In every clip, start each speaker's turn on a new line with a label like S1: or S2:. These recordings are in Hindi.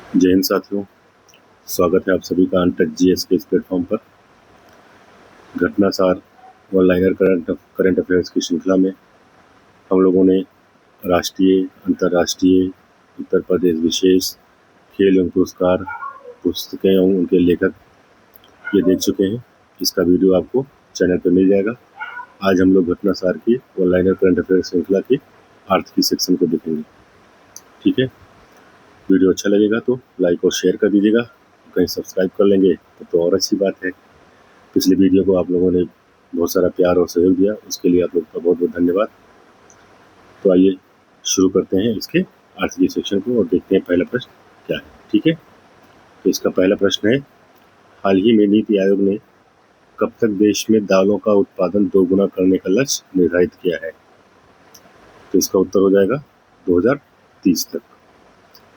S1: जय हिंद साथियों, स्वागत है आप सभी का अनटच जीएस के इस प्लेटफॉर्म पर। घटनासार ऑनलाइनर करंट अफेयर्स की श्रृंखला में हम लोगों ने राष्ट्रीय, अंतर्राष्ट्रीय, उत्तर प्रदेश विशेष, खेल एवं पुरस्कार, पुस्तकें एवं उनके लेखक ये देख चुके हैं। इसका वीडियो आपको चैनल पर मिल जाएगा। आज हम लोग घटनासार की ऑनलाइनर करंट अफेयर्स श्रृंखला के अर्थ की सेक्शन को देखेंगे। ठीक है, वीडियो अच्छा लगेगा तो लाइक और शेयर कर दीजिएगा। कहीं सब्सक्राइब कर लेंगे तो और अच्छी बात है। पिछले वीडियो को आप लोगों ने बहुत सारा प्यार और सहयोग दिया, उसके लिए आप लोगों का बहुत बहुत धन्यवाद। तो आइए शुरू करते हैं इसके अर्थ की सेक्शन को और देखते हैं पहला प्रश्न क्या है। ठीक है, तो इसका पहला प्रश्न है, हाल ही में नीति आयोग ने कब तक देश में दालों का उत्पादन दोगुना करने का लक्ष्य निर्धारित किया है? तो इसका उत्तर हो जाएगा 2030 तक।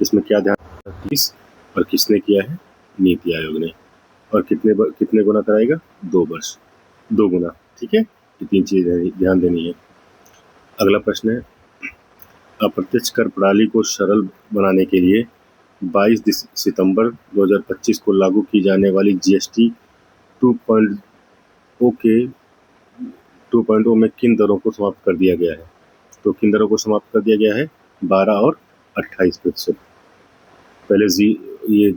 S1: इसमें क्या ध्यान, 30 और किसने किया है? नीति आयोग ने। और कितने गुना कराएगा? 2 वर्ष, 2 गुना। ठीक है, ये 3 चीजें ध्यान देनी है। अगला प्रश्न है, अप्रत्यक्ष कर प्रणाली को सरल बनाने के लिए 22 सितंबर 2025 को लागू की जाने वाली जीएसटी 2.0 के 2.0 में किन दरों को समाप्त कर दिया गया है? तो किन दरों को समाप्त कर दिया गया है? 12 और 28%। पहले ये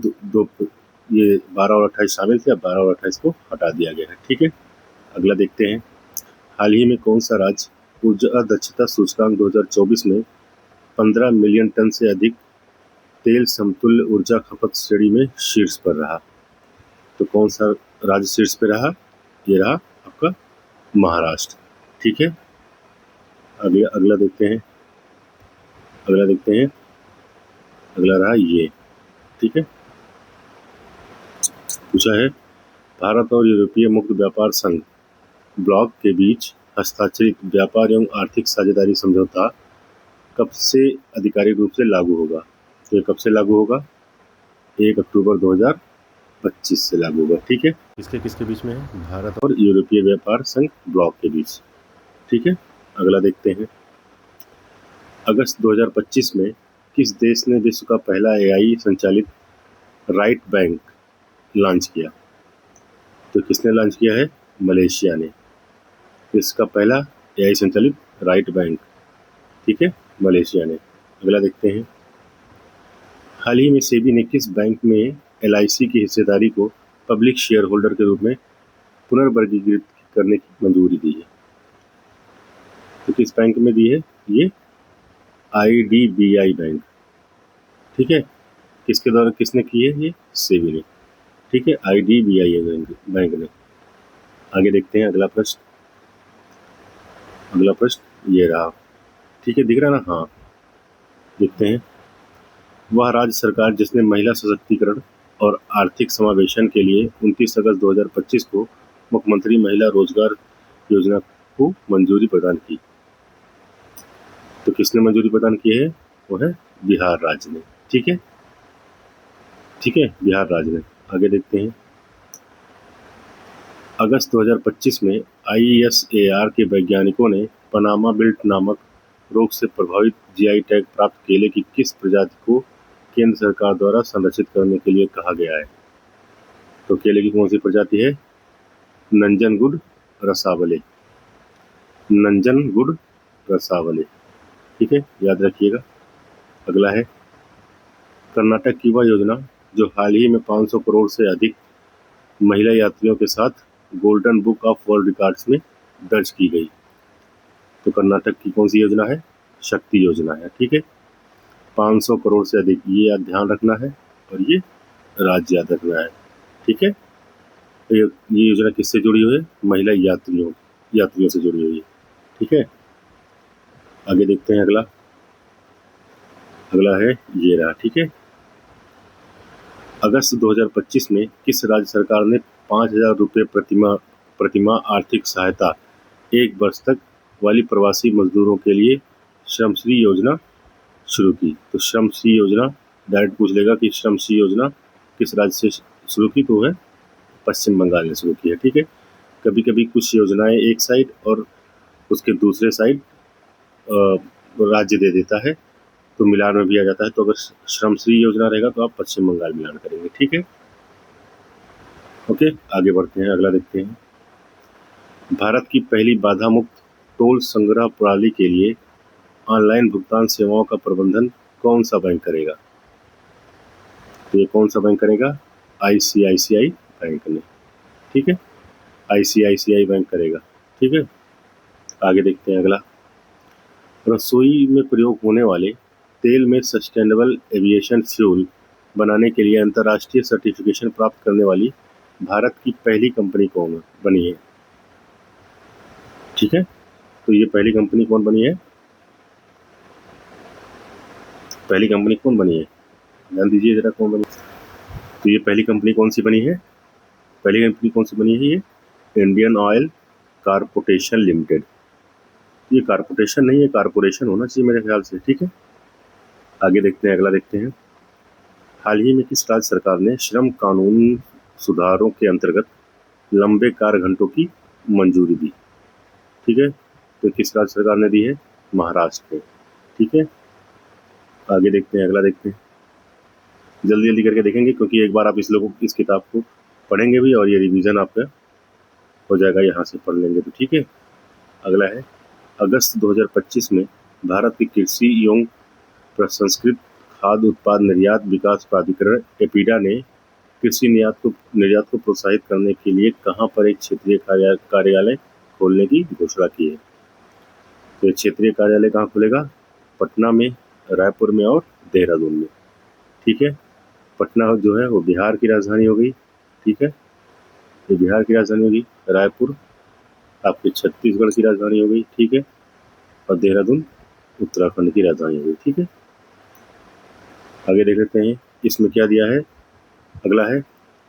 S1: 12 और 28 शामिल थे, अब 12 और 28 को हटा दिया गया है। ठीक है, अगला देखते हैं, हाल ही में कौन सा राज्य ऊर्जा दक्षता सूचकांक 2024 में 15 मिलियन टन से अधिक तेल समतुल्य ऊर्जा खपत श्रेणी में शीर्ष पर रहा? तो कौन सा राज्य शीर्ष पर रहा? ये रहा आपका महाराष्ट्र। ठीक है, अगला देखते हैं, अगला रहा ये। ठीक है, पूछा है, भारत और यूरोपीय मुक्त व्यापार संघ ब्लॉक के बीच हस्ताक्षरित व्यापार एवं आर्थिक साझेदारी समझौता कब से आधिकारिक रूप से लागू होगा? तो ये कब से लागू होगा? 1 अक्टूबर 2025 से लागू होगा। ठीक है, किसके बीच में है? भारत और यूरोपीय व्यापार संघ ब्लॉक के बीच। ठीक है, अगला देखते हैं, अगस्त 2025 में किस देश ने विश्व का पहला एआई संचालित राइट बैंक लॉन्च किया? तो किसने लॉन्च किया है? मलेशिया ने। इसका पहला एआई संचालित राइट बैंक, ठीक है, मलेशिया ने। अगला देखते हैं, हाल ही में सेबी ने किस बैंक में एलआईसी की हिस्सेदारी को पब्लिक शेयर होल्डर के रूप में पुनर्वर्गीकृत करने की मंजूरी दी है? तो किस बैंक में दी है? ये आईडीबीआई बैंक। ठीक है, किसके द्वारा, किसने की है? ये सेबी ने। ठीक है, आईडीबीआई बैंक ने। आगे देखते हैं अगला प्रश्न ये रहा। ठीक है, दिख रहा ना? हाँ, देखते हैं, वह राज्य सरकार जिसने महिला सशक्तिकरण और आर्थिक समावेशन के लिए 29 अगस्त 2025 को मुख्यमंत्री महिला रोजगार योजना को मंजूरी प्रदान की? तो किसने मंजूरी प्रदान की है? वो है बिहार राज्य ने। ठीक है, बिहार राज्य ने। आगे देखते हैं, अगस्त 2025 में आईएसएआर के वैज्ञानिकों ने पनामा बिल्ट नामक रोग से प्रभावित जीआई टैग प्राप्त केले की किस प्रजाति को केंद्र सरकार द्वारा संरक्षित करने के लिए कहा गया है? तो केले की कौन सी प्रजाति है? नंजनगुड रसावले। ठीक है, याद रखिएगा। अगला है, कर्नाटक की वह योजना जो हाल ही में 500 करोड़ से अधिक महिला यात्रियों के साथ golden book of world records में दर्ज की गई। तो कर्नाटक की कौन सी योजना है? शक्ति योजना है। ठीक है, 500 करोड़ से अधिक, ये ध्यान रखना है और ये राज्य याद रखना है। ठीक है, तो ये योजना किससे जुड़ी हुई है? महिला यात्रियों से जुड़ी हुई है। ठीक है, आगे देखते हैं, अगला है ये रहा। ठीक है, अगस्त 2025 में किस राज्य सरकार ने 5,000 रुपये प्रतिमा आर्थिक सहायता 1 वर्ष तक वाली प्रवासी मजदूरों के लिए श्रमश्री योजना शुरू की? तो श्रमश्री योजना डायरेक्ट पूछ लेगा कि श्रमश्री योजना किस राज्य से शुरू की? तो है पश्चिम बंगाल ने शुरू की है। ठीक है, कभी कभी कुछ योजनाएं एक साइड और उसके दूसरे साइड राज्य दे देता है, तो तो मिलान में भी आ जाता है। तो अगर श्रमश्री योजना रहेगा तो आप पश्चिम बंगाल मिलान करेंगे, ठीक है। ओके, आगे बढ़ते हैं, अगला देखते हैं। भारत की पहली बाधा मुक्त टोल संग्रह प्रणाली के लिए ऑनलाइन भुगतान सेवाओं का प्रबंधन कौन सा बैंक करेगा? तो ये कौन सा बैंक करेगा? आईसीआईसीआई बैंक ने, ठीक है, आईसीआईसीआई बैंक करेगा, ठीक है। आगे देखते हैं अगला। रसोई में प्रयोग होने वाले तेल में सस्टेनेबल एविएशन फ्यूल बनाने के लिए अंतर्राष्ट्रीय सर्टिफिकेशन प्राप्त करने वाली भारत की पहली कंपनी कौन बनी है? ठीक है, तो ये पहली कंपनी कौन बनी है? पहली कंपनी कौन बनी है? ध्यान दीजिए जरा, कौन बनी? तो ये पहली कंपनी कौन सी बनी है? पहली कंपनी कौन सी बनी है? ये इंडियन ऑयल कारपोरेशन लिमिटेड। ये कारपोरेशन नहीं है, कारपोरेशन होना चाहिए मेरे ख्याल से, ठीक है। आगे देखते हैं, अगला देखते हैं। हाल ही में किस राज्य सरकार ने श्रम कानून सुधारों के अंतर्गत लंबे कार्य घंटों की मंजूरी दी? ठीक है, तो किस राज्य सरकार ने दी है? महाराष्ट्र ने, ठीक है। आगे देखते हैं, अगला देखते हैं। जल्दी जल्दी करके देखेंगे क्योंकि एक बार आप इस किताब को पढ़ेंगे भी और ये रिवीजन आपका हो जाएगा, यहाँ से पढ़ लेंगे तो, ठीक है। अगला है, अगस्त 2025 में भारत की कृषि एवं प्रसंस्कृत खाद्य उत्पाद निर्यात विकास प्राधिकरण एपीडा ने कृषि निर्यात को प्रोत्साहित करने के लिए कहां पर एक क्षेत्रीय कार्यालय खोलने की घोषणा की है? तो क्षेत्रीय कार्यालय कहाँ खुलेगा? पटना में, रायपुर में और देहरादून में, ठीक है। पटना जो है वो बिहार की राजधानी हो गई, ठीक है, ये बिहार की राजधानी होगी। रायपुर आपके छत्तीसगढ़ की राजधानी हो गई, ठीक है, और देहरादून उत्तराखंड की राजधानी हो गई, ठीक है। आगे देख लेते हैं इसमें क्या दिया है। अगला है,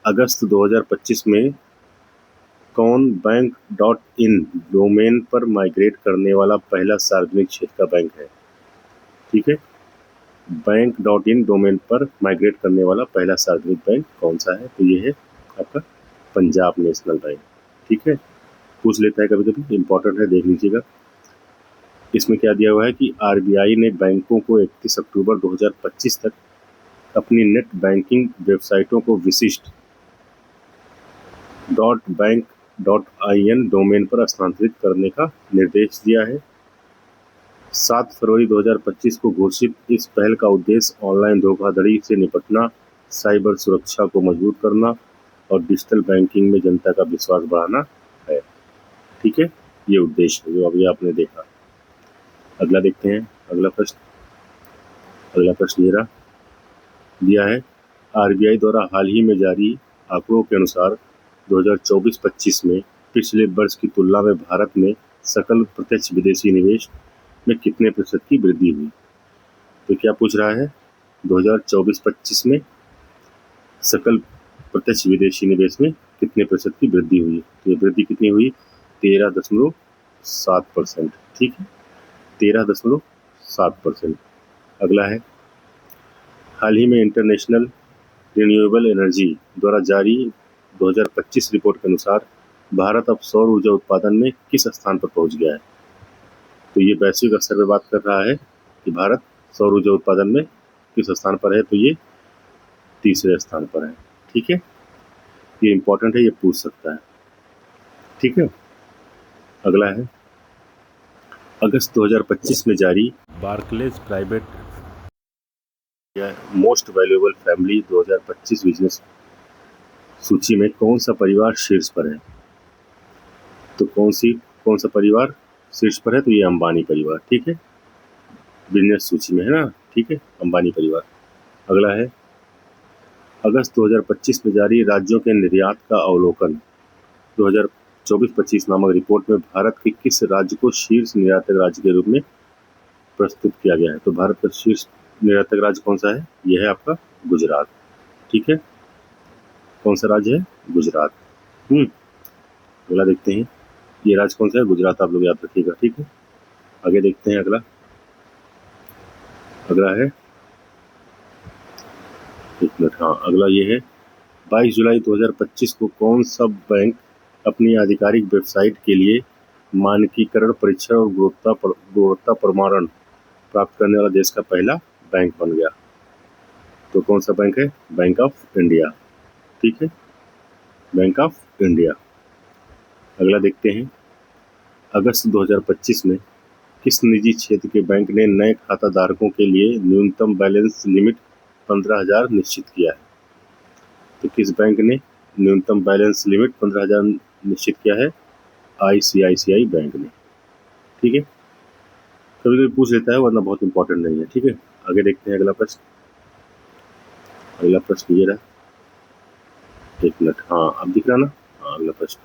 S1: अगस्त 2025 में कौन बैंक.इन डोमेन पर माइग्रेट करने वाला पहला सार्वजनिक क्षेत्र का बैंक है? ठीक है, बैंक.इन डोमेन पर माइग्रेट करने वाला पहला सार्वजनिक बैंक कौन सा है? तो ये है आपका पंजाब नेशनल बैंक, ठीक है। पूछ लेता है कभी कभी, इंपॉर्टेंट है, देख लीजिएगा। इसमें क्या दिया हुआ है कि आरबीआई ने बैंकों को 31 अक्टूबर 2025 तक अपनी नेट बैंकिंग वेबसाइटों को विशिष्ट .बैंक.इन डोमेन पर स्थानांतरित करने का निर्देश दिया है। 7 फरवरी 2025 को घोषित इस पहल का उद्देश्य ऑनलाइन धोखाधड़ी से निपटना, साइबर सुरक्षा को मजबूत करना और डिजिटल बैंकिंग में जनता का विश्वास बढ़ाना है, ठीक है। ये उद्देश्य है जो अभी आपने देखा। अगला देखते हैं, अगला प्रश्न ये रहा, दिया है, आरबीआई द्वारा हाल ही में जारी आंकड़ों के अनुसार 2024-25 में पिछले वर्ष की तुलना में भारत में सकल प्रत्यक्ष विदेशी निवेश में कितने प्रतिशत की वृद्धि हुई? तो क्या पूछ रहा है, 2024-25 में सकल प्रत्यक्ष विदेशी निवेश में कितने प्रतिशत की वृद्धि हुई? तो ये वृद्धि कितनी हुई? 13.7%, ठीक है, 13.7%। अगला है, हाल ही में इंटरनेशनल रिन्यूएबल एनर्जी द्वारा जारी 2025 रिपोर्ट के अनुसार भारत अब सौर ऊर्जा उत्पादन में किस स्थान पर पहुंच गया है? तो ये वैश्विक स्तर पर बात कर रहा है कि भारत सौर ऊर्जा उत्पादन में किस स्थान पर है? तो ये तीसरे स्थान पर है, ठीक है। ये इंपॉर्टेंट है, ये पूछ सकता है, ठीक है। अगला है, अगस्त 2025 में जारी Barclays private most valuable family 2025 business सूची में कौन सा परिवार शीर्ष पर है? तो कौन सा परिवार शीर्ष पर है? तो ये अंबानी परिवार, ठीक है, बिजनेस सूची में है ना, ठीक है, अंबानी परिवार। अगला है, अगस्त 2025 में जारी राज्यों के निर्यात का अवलोकन 2024-25 नामक रिपोर्ट में भारत के किस राज्य को शीर्ष निर्यातक राज्य के रूप में प्रस्तुत किया गया है? तो भारत का शीर्ष निर्यातक राज्य कौन सा है? यह है आपका गुजरात, ठीक है। कौन सा राज्य है? गुजरात। अगला देखते हैं, ये राज्य कौन सा है? गुजरात, आप लोग याद रखिएगा, ठीक है। आगे देखते हैं, अगला है, एक मिनट, हाँ, अगला ये है, 22 जुलाई 2025 को कौन सा बैंक अपनी आधिकारिक वेबसाइट के लिए मानकीकरण परीक्षण और गुणवत्ता प्रमाणन प्राप्त करने वाला देश का पहला बैंक बन गया। तो कौन सा बैंक है? Bank of India. ठीक है, बैंक ऑफ इंडिया। अगला देखते हैं, अगस्त 2025 में किस निजी क्षेत्र के बैंक ने नए खाता धारकों के लिए न्यूनतम बैलेंस लिमिट 15,000 निश्चित किया है? तो किस बैंक ने न्यूनतम बैलेंस लिमिट 15,000 निश्चित किया है? ICICI बैंक ने। ठीक है, कभी कभी पूछ लेता है, वरना बहुत इंपॉर्टेंट नहीं है। ठीक है, आगे देखते हैं अगला प्रश्न। अगला प्रश्न ये रहा, एक मिनट, हाँ अब दिख रहा ना? हाँ, अगला प्रश्न,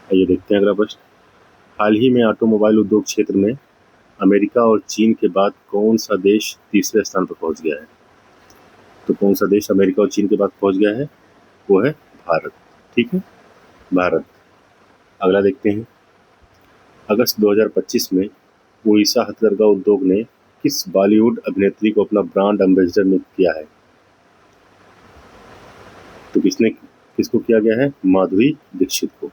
S1: आइए देखते हैं अगला प्रश्न। हाल ही में ऑटोमोबाइल उद्योग क्षेत्र में अमेरिका और चीन के बाद कौन सा देश तीसरे स्थान पर पहुंच गया है? तो कौन सा देश अमेरिका और चीन के बाद पहुंच गया है? वो है भारत। ठीक है, भारत। अगला देखते हैं, अगस्त 2025 में उड़ीसा हथकरघा उद्योग ने किस बॉलीवुड अभिनेत्री को अपना ब्रांड एम्बेसडर नियुक्त किया है? तो किसको किया गया है? माधुरी दीक्षित को।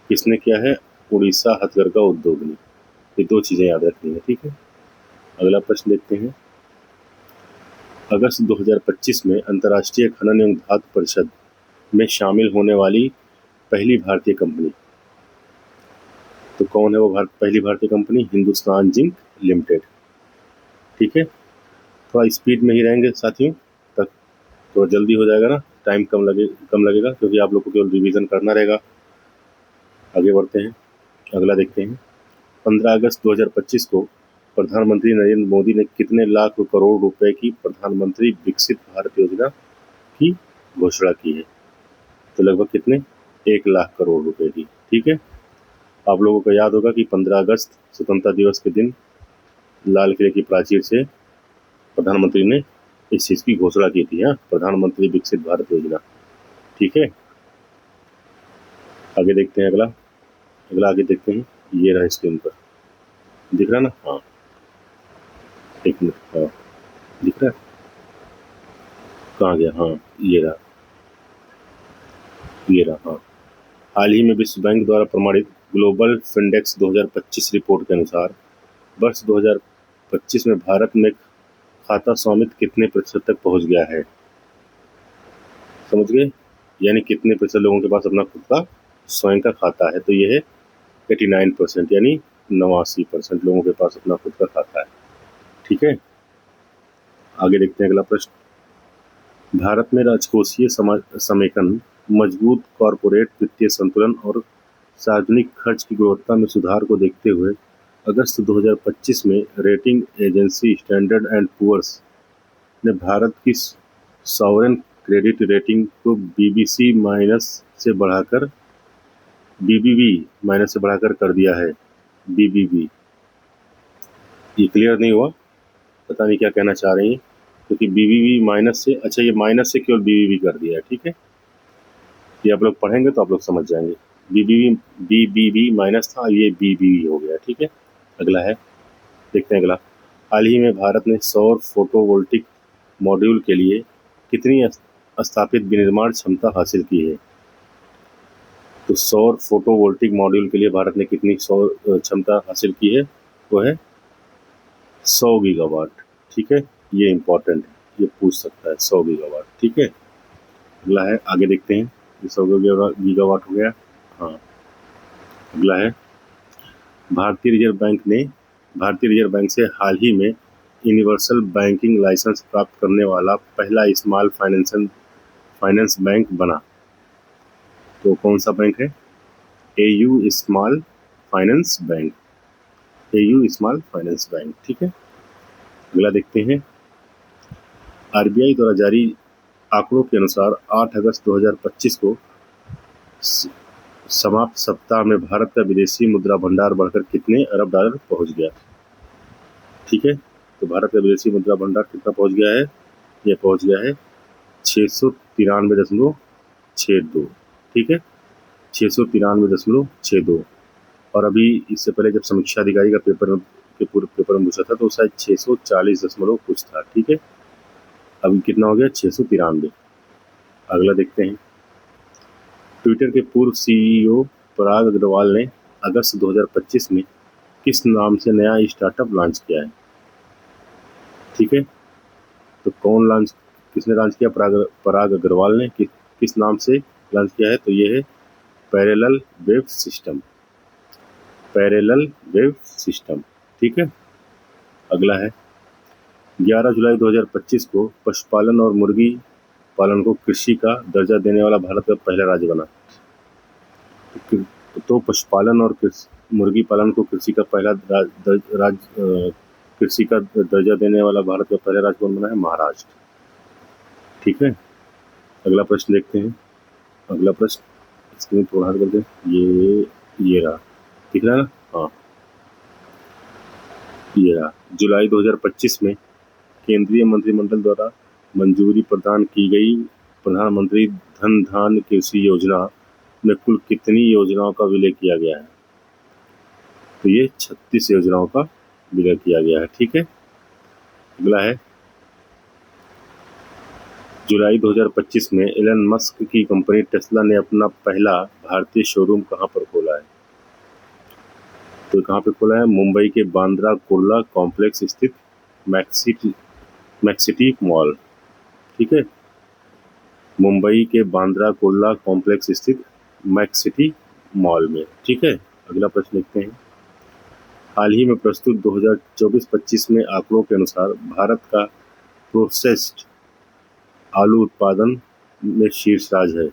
S1: किसने किया है? उड़ीसा हथकरघा उद्योग ने। ये दो चीजें याद रखनी है। ठीक है, अगला प्रश्न देखते हैं, अगस्त 2025 में अंतर्राष्ट्रीय खनन एवं धातु परिषद में शामिल होने वाली पहली भारतीय कंपनी, तो कौन है वो पहली भारतीय कंपनी? Hindustan zinc limited. ठीक है, थोड़ा स्पीड में ही रहेंगे साथियों, तक तो जल्दी हो जाएगा ना, टाइम कम लगेगा क्योंकि आप लोग को केवल रिवीजन करना रहेगा। आगे बढ़ते हैं, अगला देखते हैं, 15 अगस्त 2025 को प्रधानमंत्री नरेंद्र मोदी ने कितने लाख करोड़ रुपए की प्रधानमंत्री विकसित भारत योजना की घोषणा की है? तो लगभग कितने? 1 लाख करोड़ रुपए की। ठीक है, आप लोगों को याद होगा कि 15 अगस्त स्वतंत्रता दिवस के दिन लाल किले की प्राचीर से प्रधानमंत्री ने इस चीज की घोषणा की थी, प्रधानमंत्री विकसित भारत योजना। ठीक है, आगे देखते हैं, अगला आगे देखते हैं, ये रहा स्क्रीन पर, दिख रहा ना? हाँ, एक मिनट, हाँ दिख रहा है, कहाँ गया? हाँ ये रहा, हाँ। हाल ही में विश्व बैंक द्वारा प्रमाणित ग्लोबल फिंडेक्स 2025 रिपोर्ट के अनुसार वर्ष 2025 में भारत में खाता स्वामित्व कितने प्रतिशत तक पहुंच गया है? समझ गए? यानी कितने प्रतिशत लोगों के पास अपना खुद का स्वयं का खाता है? तो ये है 89%, यानी 89% लोगों के पास अपना खुद का खाता है। ठीक है, आगे देखते हैं अगला प्रश्न, भारत में राजकोषीय समेकन, मजबूत कॉरपोरेट वित्तीय संतुलन और सार्वजनिक खर्च की गुणवत्ता में सुधार को देखते हुए अगस्त 2025 में rating agency Standard and Poor's ने भारत की सॉवरेन क्रेडिट रेटिंग को BBB माइनस से बढ़ाकर कर दिया है। BBB, ये क्लियर नहीं हुआ, पता नहीं क्या कहना चाह रही हैं, क्योंकि BBB माइनस से, अच्छा ये माइनस से केवल BBB कर दिया है। ठीक है, ये आप लोग पढ़ेंगे तो आप लोग समझ जाएंगे। BBB माइनस था, ये BBB हो गया। ठीक है, अगला है, देखते हैं अगला, हाल ही में भारत ने सौर फोटोवोल्टिक मॉड्यूल के लिए कितनी स्थापित विनिर्माण क्षमता हासिल की है? तो सौर फोटोवोल्टिक मॉड्यूल के लिए भारत ने कितनी सौर क्षमता हासिल की है? वो है 100 गीगावाट। ठीक है, ये इंपॉर्टेंट है, ये पूछ सकता है, 100 गीगावाट। ठीक है, अगला है, आगे देखते हैं, ये 100 गीगावाट हो गया। हाँ, अगला है, भारतीय रिजर्व बैंक से हाल ही में यूनिवर्सल बैंकिंग लाइसेंस प्राप्त करने वाला पहला स्मॉल फाइनेंस बैंक बना। तो कौन सा बैंक है? AU small finance bank. AU small finance bank. ठीक है, अगला देखते हैं, RBI द्वारा जारी आंकड़ों के अनुसार 8 अगस्त 2025 को समाप्त सप्ताह में भारत का विदेशी मुद्रा भंडार बढ़कर कितने अरब डॉलर पहुंच गया? ठीक है, तो भारत का विदेशी मुद्रा भंडार कितना पहुंच गया है? ये पहुंच गया है 693.62। ठीक है, 693.62। और अभी इससे पहले जब समीक्षा अधिकारी का पूरे पेपर में पूछा था तो शायद 640 दशमलव कुछ था। ठीक है, अभी कितना हो गया? 693। अगला देखते हैं, ट्विटर के पूर्व CEO पराग अग्रवाल ने अगस्त 2025 में किस नाम से नया स्टार्टअप लॉन्च किया है? ठीक है, तो किसने लॉन्च किया? पराग अग्रवाल ने। किस नाम से लॉन्च किया है? तो ये है parallel wave system. Parallel wave system, ठीक है। अगला है 11 जुलाई 2025 को पशुपालन और मुर्गी पालन को कृषि का दर्जा देने वाला भारत का पहला राज्य बना। तो पशुपालन और मुर्गी पालन को कृषि का पहला कृषि का दर्जा देने वाला भारत का पहला राज्य कौन बना है? महाराष्ट्र, ठीक है। अगला प्रश्न देखते हैं। अगला प्रश्न स्क्रीन थोड़ा हट कर दे। ये रहा, दिख रहा है ना? हाँ, ये रहा। जुलाई 2025 में केंद्रीय मंत्रिमंडल द्वारा मंजूरी प्रदान की गई प्रधानमंत्री धन धान्य कृषि योजना में कुल कितनी योजनाओं का विलय किया गया है? तो ये 36 योजनाओं का विलय किया गया है, ठीक है। अगला है जुलाई 2025 में एलन मस्क की कंपनी टेस्ला ने अपना पहला भारतीय शोरूम कहां पर खोला है? तो कहां पे खोला है? मुंबई के बांद्रा कुर्ला कॉम्प्लेक्स स्थित मैक्सिटी मॉल, ठीक है। मुंबई के बांद्रा कुर्ला कॉम्प्लेक्स स्थित मैक्सिटी मॉल में, ठीक है। अगला प्रश्न देखते हैं। हाल ही में प्रस्तुत 2024-25 में आंकड़ों के अनुसार भारत का प्रोसेस्ड आलू उत्पादन में शीर्ष राज्य है,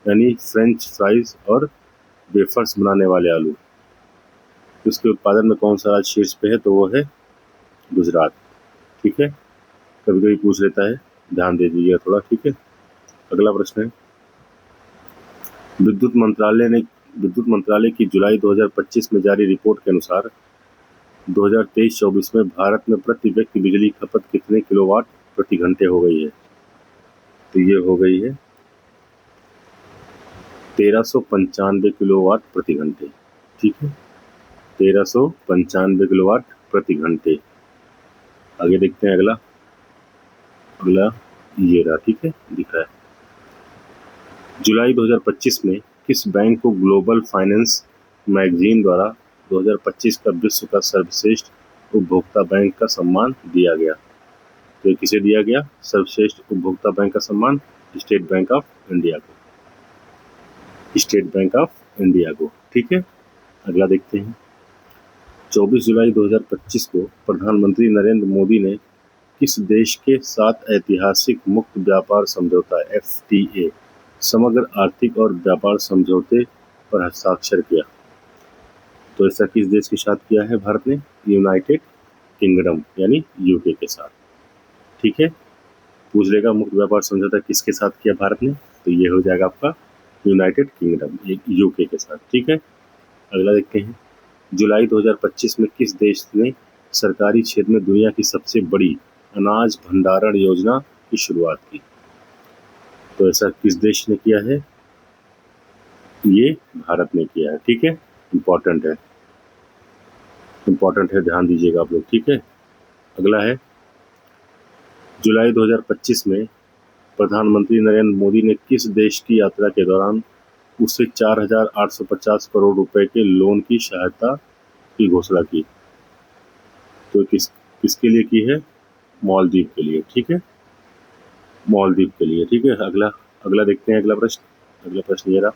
S1: यानी फ्रेंच फ्राइज और वेफर्स बनाने वाले आलू। इसके उत्पादन में कौन सा राज्य शीर्ष पे है? तो वो है गुजरात, ठीक है। कभी कभी पूछ लेता है, ध्यान दे दीजिएगा थोड़ा, ठीक है। अगला प्रश्न है विद्युत मंत्रालय की जुलाई 2025 में जारी रिपोर्ट के अनुसार 2023-24 में भारत में प्रति व्यक्ति बिजली खपत कितने किलोवाट प्रति घंटे हो गई है? तो ये हो गई है 1395 किलोवाट प्रति घंटे, ठीक है। 1395 किलोवाट प्रति घंटे। आगे देखते हैं अगला ये रहा, ठीक है, दिख रहा है। जुलाई 2025 में किस बैंक को ग्लोबल फाइनेंस मैगजीन द्वारा 2025 का विश्व का सर्वश्रेष्ठ उपभोक्ता बैंक का सम्मान दिया गया? तो किसे दिया गया सर्वश्रेष्ठ उपभोक्ता बैंक का सम्मान? स्टेट बैंक ऑफ इंडिया को। स्टेट बैंक ऑफ इंडिया को, ठीक है। अगला देखते हैं 24 जुलाई 2025 को प्रधानमंत्री नरेंद्र मोदी ने किस देश के साथ ऐतिहासिक मुक्त व्यापार समझौता FTA समग्र आर्थिक और व्यापार समझौते पर हस्ताक्षर किया? तो ऐसा किस देश के साथ किया है भारत ने? यूनाइटेड किंगडम यानी यूके के साथ, ठीक है। पूछ लेगा मुक्त व्यापार समझौता किसके साथ किया भारत ने? तो ये हो जाएगा आपका यूनाइटेड किंगडम यूके के साथ, ठीक है। अगला देखते हैं जुलाई 2025 में किस देश ने सरकारी क्षेत्र में दुनिया की सबसे बड़ी अनाज भंडारण योजना की शुरुआत की? तो ऐसा किस देश ने किया है? ये भारत ने किया है, ठीक है। इंपॉर्टेंट है, ध्यान दीजिएगा आप लोग, ठीक है। अगला है जुलाई 2025 में प्रधानमंत्री नरेंद्र मोदी ने किस देश की यात्रा के दौरान उसे 4,850 करोड़ रुपए के लोन की सहायता की घोषणा की? तो किसके लिए की है? मालदीव के लिए, ठीक है। मालदीव के लिए, ठीक है। अगला देखते हैं अगला प्रश्न ये रहा।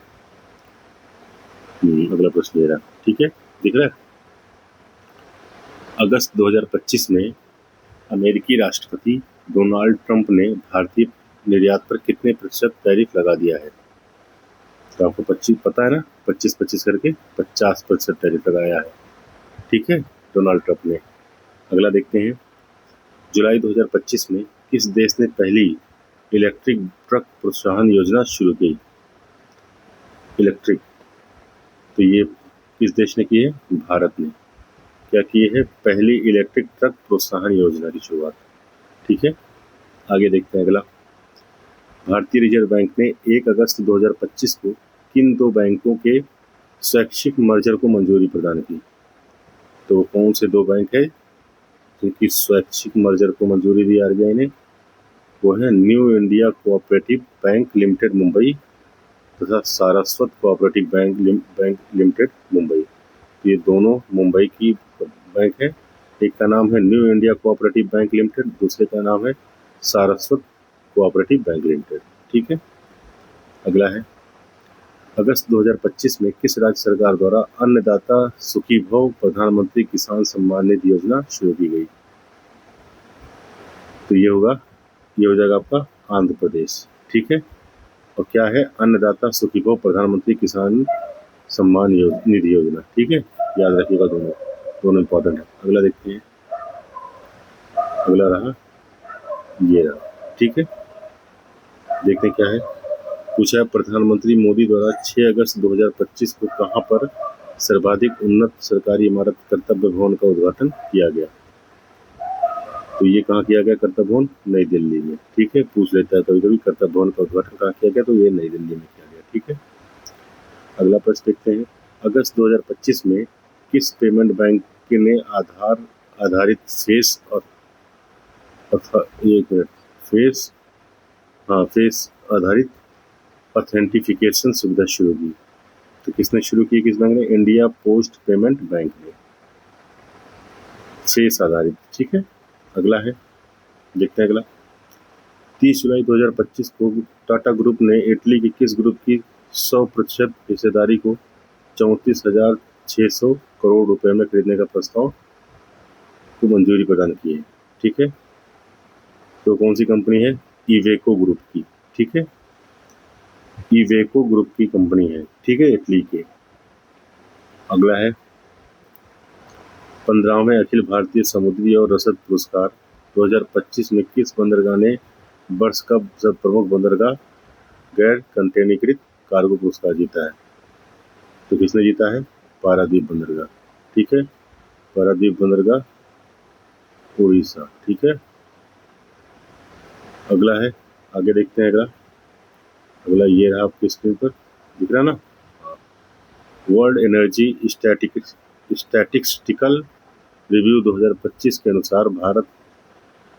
S1: अगला प्रश्न ये रहा, ठीक है, दिख रहा है। अगस्त 2025 में अमेरिकी राष्ट्रपति डोनाल्ड ट्रंप ने भारतीय निर्यात पर कितने प्रतिशत टैरिफ लगा दिया है? तो आपको 25 पता है ना, 25 करके 50% टैरिफ लगाया है, ठीक है, डोनाल्ड ट्रंप ने। अगला देखते हैं जुलाई 2025 में किस देश ने पहली इलेक्ट्रिक ट्रक प्रोत्साहन योजना शुरू की? इलेक्ट्रिक, तो ये किस देश ने की है? भारत ने। क्या की है? पहली इलेक्ट्रिक ट्रक प्रोत्साहन योजना की शुरुआत, ठीक है। आगे देखते हैं अगला भारतीय रिजर्व बैंक ने 1 अगस्त 2025 को किन 2 बैंकों के स्वैच्छिक मर्जर को मंजूरी प्रदान की? तो कौन से 2 बैंक है जिनकी स्वैच्छिक मर्जर को मंजूरी दी RBI ने? वो है new India cooperative bank limited Mumbai तथा Saraswat cooperative bank limited Mumbai. ये दोनों मुंबई की बैंक है। एक का नाम है new India cooperative bank limited, दूसरे का नाम है सारस्वत कोऑपरेटिव बैंक लिमिटेड। ठीक है। अगला है, अगस्त 2025 में किस राज्य सरकार द्वारा अन्नदाता सुखीभव प्रधानमंत्री किसान सम्मान निधि योजना शुरू की गई? तो ये हो जाएगा आपका आंध्र प्रदेश। ठीक है। और क्या है? अन्नदाता सुखीभव प्रधानमंत्री किसान सम्मान निधि योजना। ठीक है, याद रखिएगा, दोनों इंपॉर्टेंट है। अगला देखते हैं, अगला रहा ये रहा। ठीक है, देखते हैं क्या है। पूछा है, प्रधानमंत्री मोदी द्वारा 6 अगस्त 2025 को कहां पर सर्वाधिक उन्नत सरकारी इमारत कर्तव्य भवन का उद्घाटन किया गया? तो ये कहाँ किया गया? कर्तव्य भवन नई दिल्ली में। ठीक है, पूछ लेता है कभी कभी कर्तव्य भवन का उद्घाटन कहाँ किया गया, तो ये नई दिल्ली में किया गया। ठीक है। अगला प्रश्न देखते हैं, अगस्त 2025 में किस पेमेंट बैंक ने आधार आधारित फेस और एक मिनट फेस आधारित ऑथेंटिफिकेशन सुविधा शुरू की? तो किसने शुरू की? किस बैंक ने? इंडिया पोस्ट पेमेंट बैंक ने, फेस आधारित। ठीक है। अगला है, देखते हैं अगला। 30 जुलाई 2025 को टाटा ग्रुप ने इटली के किस ग्रुप की 100% हिस्सेदारी को 34,600 करोड़ रुपए में खरीदने का प्रस्ताव को मंजूरी प्रदान की है? ठीक है। तो कौन सी कंपनी है? इवेको ग्रुप की। ठीक है, इवेको ग्रुप की कंपनी है। ठीक है, इटली के। अगला है, 15वें अखिल भारतीय समुद्री और रसद पुरस्कार 2025 में किस बंदरगाह ने वर्ष का प्रमुख बंदरगाह गैर कंटेनरीकृत कार्गो पुरस्कार जीता है? तो किसने जीता है? पारादीप बंदरगाह। ठीक है, पारादीप बंदरगाह उड़ीसा। ठीक है। अगला है, आगे देखते हैं। अगला ये रहा आपकी स्क्रीन पर, दिख रहा ना? वर्ल्ड एनर्जी स्टैटिस्टिकल रिव्यू 2025 के अनुसार भारत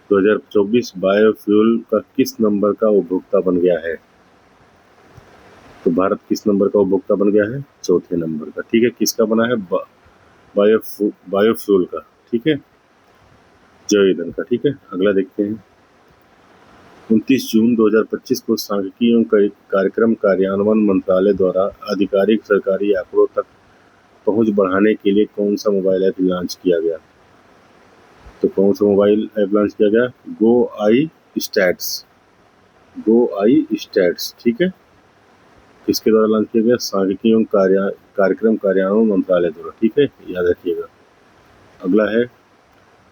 S1: 2024 बायोफ्यूल का किस नंबर का उपभोक्ता बन गया है? तो भारत किस नंबर का उपभोक्ता बन गया है? चौथे नंबर का। ठीक है, किसका बना है? बायोफ्यूल का। ठीक है, जैव ईंधन का। ठीक है। अगला देखते हैं, 29 जून 2025 को सांख्यिकी एवं कार्यक्रम कार्यान्वयन मंत्रालय द्वारा आधिकारिक सरकारी आंकड़ों तक पहुंच बढ़ाने के लिए कौन सा मोबाइल ऐप लॉन्च किया गया? तो कौन सा मोबाइल ऐप लॉन्च किया गया? गो आई स्टैट्स। ठीक है, किसके द्वारा लॉन्च किया गया? सांख्यिकी एवं कार्यक्रम कार्यान्वयन मंत्रालय द्वारा। ठीक है, याद रखिएगा। अगला है,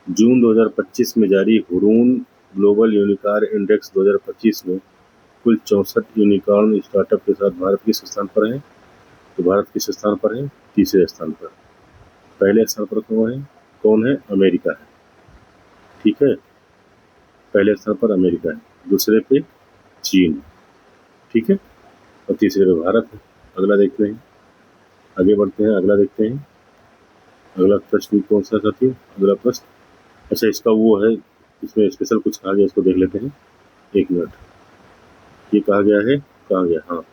S1: जून 2025 में जारी हुरून ग्लोबल यूनिकॉर्न इंडेक्स 2025 में कुल 64 यूनिकॉर्न स्टार्टअप के साथ भारत किस स्थान पर है? तो भारत किस स्थान पर है? तीसरे स्थान पर। पहले स्थान पर कौन है? अमेरिका है। ठीक है, पहले स्थान पर अमेरिका है, दूसरे पे चीन। ठीक है, और तीसरे पे भारत है। अगला देखते हैं, आगे बढ़ते हैं। अगला देखते हैं, अगला प्रश्न कौन सा साथी? अगला प्रश्न, अच्छा इसका वो है, इसमें स्पेशल कुछ कहा गया, इसको देख लेते हैं। एक मिनट, ये कहा गया है, कहा गया, हाँ,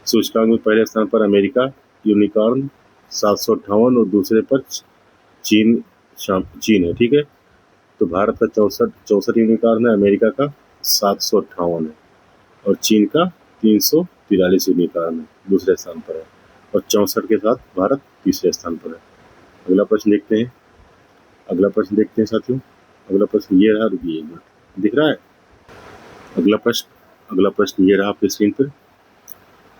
S1: सूचकांक में पहले स्थान पर अमेरिका यूनिकॉर्न 758 और दूसरे पर चीन है। ठीक है, तो भारत का 64 यूनिकॉर्न है, अमेरिका का 758 है और चीन का 343 यूनिकॉर्न है, दूसरे स्थान पर है, और 64 के साथ भारत तीसरे स्थान पर है। अगला प्रश्न देखते हैं, साथियों। अगला प्रश्न ये रहा, रुकिए, दिख रहा है? अगला प्रश्न ये रहा आपकी स्क्रीन पर।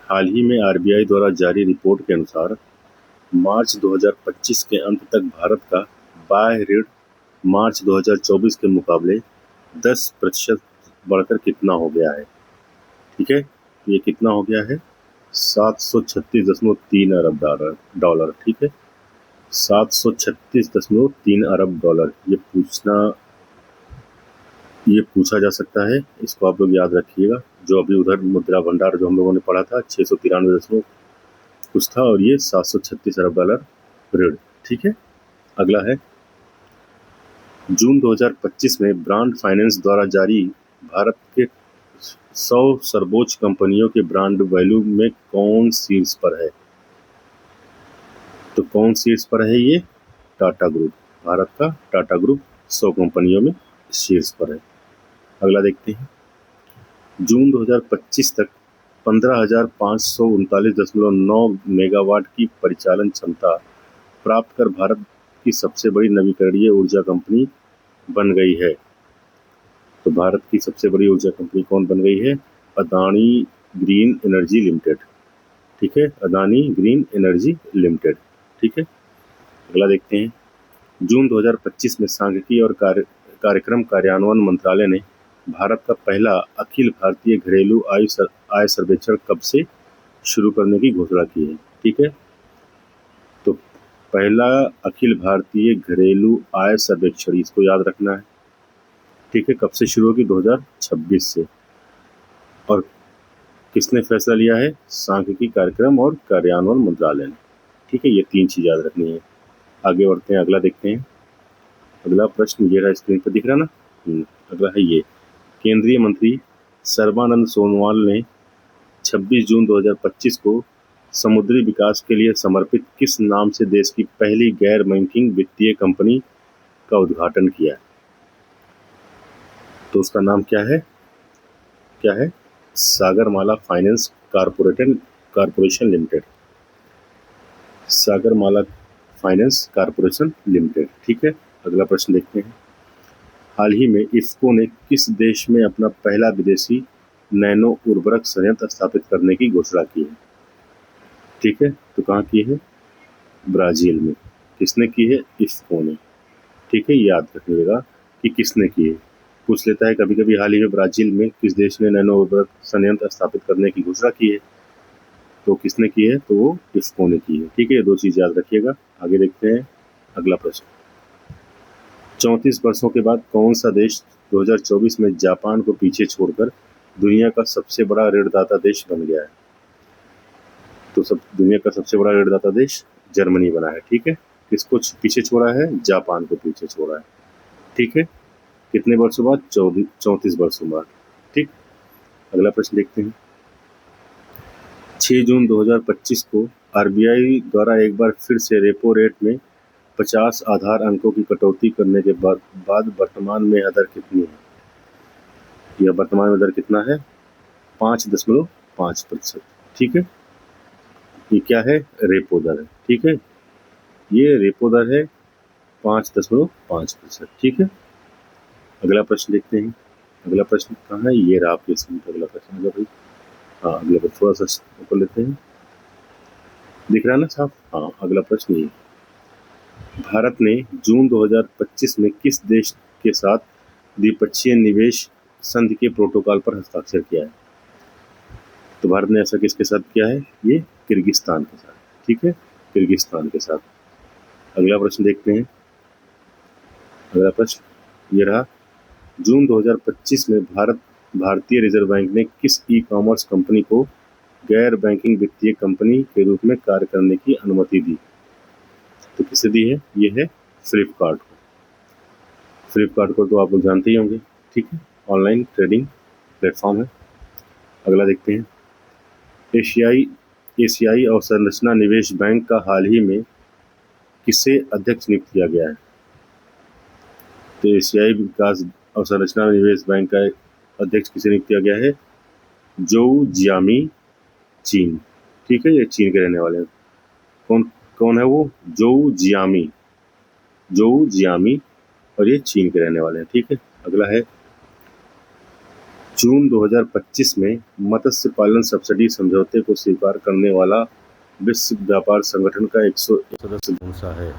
S1: हाल ही में आरबीआई द्वारा जारी रिपोर्ट के अनुसार मार्च 2025 के अंत तक भारत का बाह्य ऋण मार्च 2024 के मुकाबले 10% बढ़कर कितना हो गया है? ठीक है, ये कितना हो गया है? 736.3 अरब डॉलर। ठीक है, 736.3 अरब डॉलर। ये पूछा जा सकता है, इसको आप लोग याद रखिएगा। जो अभी उधर मुद्रा भंडार जो हम लोगों ने पढ़ा था 693 कुछ था, और ये 736 अरब डॉलर ऋण। ठीक है। अगला है, जून 2025 में ब्रांड फाइनेंस द्वारा जारी भारत के 100 सर्वोच्च कंपनियों के ब्रांड वैल्यू में कौन शीर्ष पर है? तो कौन शीर्ष पर है? ये टाटा ग्रुप, भारत का टाटा ग्रुप 100 कंपनियों में शीर्ष पर है। अगला देखते हैं। जून 2025 तक 15,539.9 मेगावाट की परिचालन क्षमता प्राप्त कर भारत की सबसे बड़ी नवीकरणीय ऊर्जा कंपनी बन गई है। तो भारत की सबसे बड़ी ऊर्जा कंपनी कौन बन गई है? Adani green energy limited. ठीक है, अदानी ग्रीन एनर्जी लिमिटेड। ठीक है, अगला देखते हैं। जून 2025 में सांख्यिकी और कार्यक्रम कार्यान्वयन मंत्रालय ने भारत का पहला अखिल भारतीय घरेलू आय सर्वेक्षण कब से शुरू करने की घोषणा की है? ठीक है, तो पहला अखिल भारतीय घरेलू आय सर्वेक्षण, इसको याद रखना है। ठीक है, कब से शुरू होगी? 2026 से। और किसने फैसला लिया है? सांख्यिकी कार्यक्रम और कार्यान्वयन मंत्रालय ने। ठीक है, ये 3 चीज याद रखनी है। आगे बढ़ते हैं, अगला देखते हैं। अगला प्रश्न ये रहा, स्क्रीन पर दिख रहा ना। अगला है ये। केंद्रीय मंत्री सर्बानंद सोनोवाल ने 26 जून 2025 को समुद्री विकास के लिए समर्पित किस नाम से देश की पहली गैर बैंकिंग वित्तीय कंपनी का उद्घाटन किया? तो उसका नाम क्या है? क्या है? Sagarmala finance corporation limited. Sagarmala finance corporation limited. ठीक है, अगला प्रश्न देखते हैं। हाल ही में इफ्को ने किस देश में अपना पहला विदेशी नैनो उर्वरक संयंत्र स्थापित करने की घोषणा की है? ठीक है, तो कहाँ की है? ब्राजील में। किसने की है? इफ्को ने। ठीक है, याद रखिएगा कि किसने की है। पूछ लेता है कभी कभी, हाल ही में ब्राजील में किस देश ने नैनो उर्वरक संयंत्र स्थापित करने की घोषणा की है? तो किसने की है? तो वो इफ्को ने की है। ठीक है, ये 2 चीज याद रखिएगा। आगे देखते हैं अगला प्रश्न। 34 वर्षों के बाद कौन सा देश 2024 में जापान को पीछे छोड़कर दुनिया का सबसे बड़ा ऋणदाता देश बन गया है? तो दुनिया का सबसे बड़ा ऋणदाता देश जर्मनी बना है। ठीक है, किसको पीछे छोड़ा है? जापान को पीछे छोड़ा है। ठीक है, कितने वर्षों बाद? 34 वर्षों बाद। ठीक, अगला प्रश्न देखते हैं। 6 जून 2025 को आरबीआई द्वारा एक बार फिर से रेपो रेट में 50 आधार अंकों की कटौती करने के बाद वर्तमान में दर कितनी है? यह वर्तमान में दर कितना है? 5.5%। ठीक है, ये क्या है? रेपो दर है। ठीक है, ये रेपो दर है 5.5%। ठीक है, अगला प्रश्न देखते हैं। अगला प्रश्न कहाँ है? ये रहा आपके स्क्रीन पर अगला प्रश्न। अगला भाई, हाँ, अगला पर थोड़ा सा ऊपर लेते हैं, दिख रहा है ना साहब? हाँ, अगला प्रश्न ये। भारत ने जून 2025 में किस देश के साथ द्विपक्षीय निवेश संधि के प्रोटोकॉल पर हस्ताक्षर किया है? तो भारत ने ऐसा किसके साथ किया है? ये किर्गिस्तान के साथ। ठीक है, किर्गिस्तान के साथ। अगला प्रश्न देखते हैं। अगला प्रश्न ये रहा। जून 2025 में भारतीय रिजर्व बैंक ने किस ई कॉमर्स कंपनी को गैर बैंकिंग वित्तीय कंपनी के रूप में कार्य करने की अनुमति दी? तो किसे दी है? ये है फ्लिपकार्ट को। फ्लिपकार्ट को तो आप लोग जानते ही होंगे। ठीक है, ऑनलाइन ट्रेडिंग प्लेटफॉर्म है। अगला देखते हैं। एशियाई अवसंरचना निवेश बैंक का हाल ही में किसे अध्यक्ष नियुक्त किया गया है? तो एशियाई विकास अवसंरचना निवेश बैंक का अध्यक्ष किसे नियुक्त किया गया है? जोउ जियामी, चीन। ठीक है, ये चीन के रहने वाले हैं। कौन है वो? जोउ जियामी, और ये चीन के रहने वाले हैं। ठीक है, अगला है। जून 2025 में मत्स्य पालन सब्सिडी समझौते को स्वीकार करने वाला विश्व व्यापार संगठन का 101 सदस्य कौन सा है?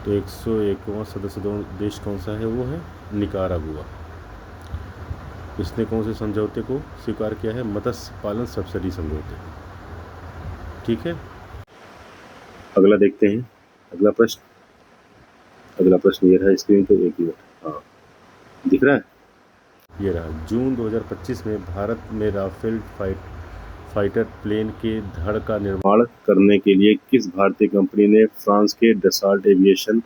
S1: तो 101वां सदस्य देश कौन सा है? वो है निकारागुआ। इसने कौन से समझौते को स्वीकार किया है? मत्स्य पालन सब्सिडी समझौते। ठीक है, अगला देखते हैं। अगला प्रश्न ये रहा स्क्रीन पे, एक मिनट। हाँ, दिख रहा है? ये रहा। जून 2025 में भारत में राफेल फाइटर प्लेन के धड़ का निर्माण करने के लिए किस भारतीय कंपनी ने फ्रांस के डसॉल्ट एविएशन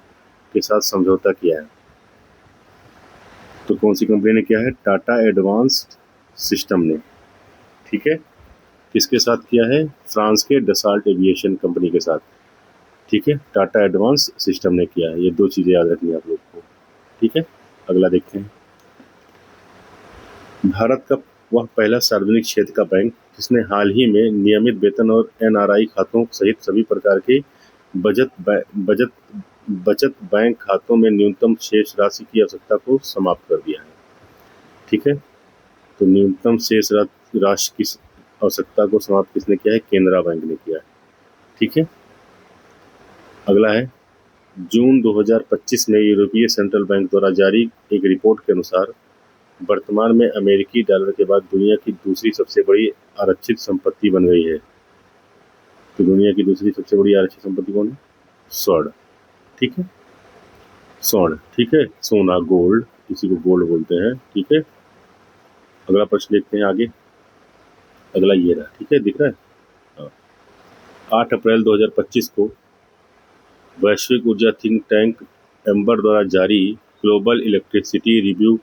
S1: के साथ समझौता किया है? तो कौन सी कंपनी ने किया है? टाटा एडवांस्ड सिस्टम ने। ठीक है, किसके साथ किया है? फ्रांस के डसॉल्ट एविएशन कंपनी के साथ। ठीक है, टाटा एडवांस सिस्टम ने किया है। ये 2 चीज़ें याद रखनी है आप लोग को। ठीक है, अगला देखते हैं। भारत का वह पहला सार्वजनिक क्षेत्र का बैंक जिसने हाल ही में नियमित वेतन और एनआरआई खातों सहित सभी प्रकार के बचत बै- बचत बचत बैंक खातों में न्यूनतम शेष राशि की आवश्यकता को समाप्त कर दिया है। ठीक है, तो न्यूनतम शेष राशि की आवश्यकता को समाप्त किसने किया है? केनरा बैंक ने किया है। ठीक है, अगला है जून 2025 में यूरोपीय सेंट्रल बैंक द्वारा जारी एक रिपोर्ट के अनुसार वर्तमान में अमेरिकी डॉलर के बाद दुनिया की दूसरी सबसे बड़ी आरक्षित संपत्ति बन गई है। तो दुनिया की दूसरी सबसे बड़ी आरक्षित संपत्ति कौन है? स्वर्ण। ठीक है, स्वर्ण। ठीक है, सोना, गोल्ड, इसी को गोल्ड बोलते हैं। ठीक है, अगला प्रश्न देखते हैं आगे। अगला ये रहा। ठीक है, दिख रहा है? हाँ। 8 अप्रैल 2025 को वैश्विक ऊर्जा थिंक टैंक एम्बर द्वारा जारी ग्लोबल इलेक्ट्रिसिटी रिव्यू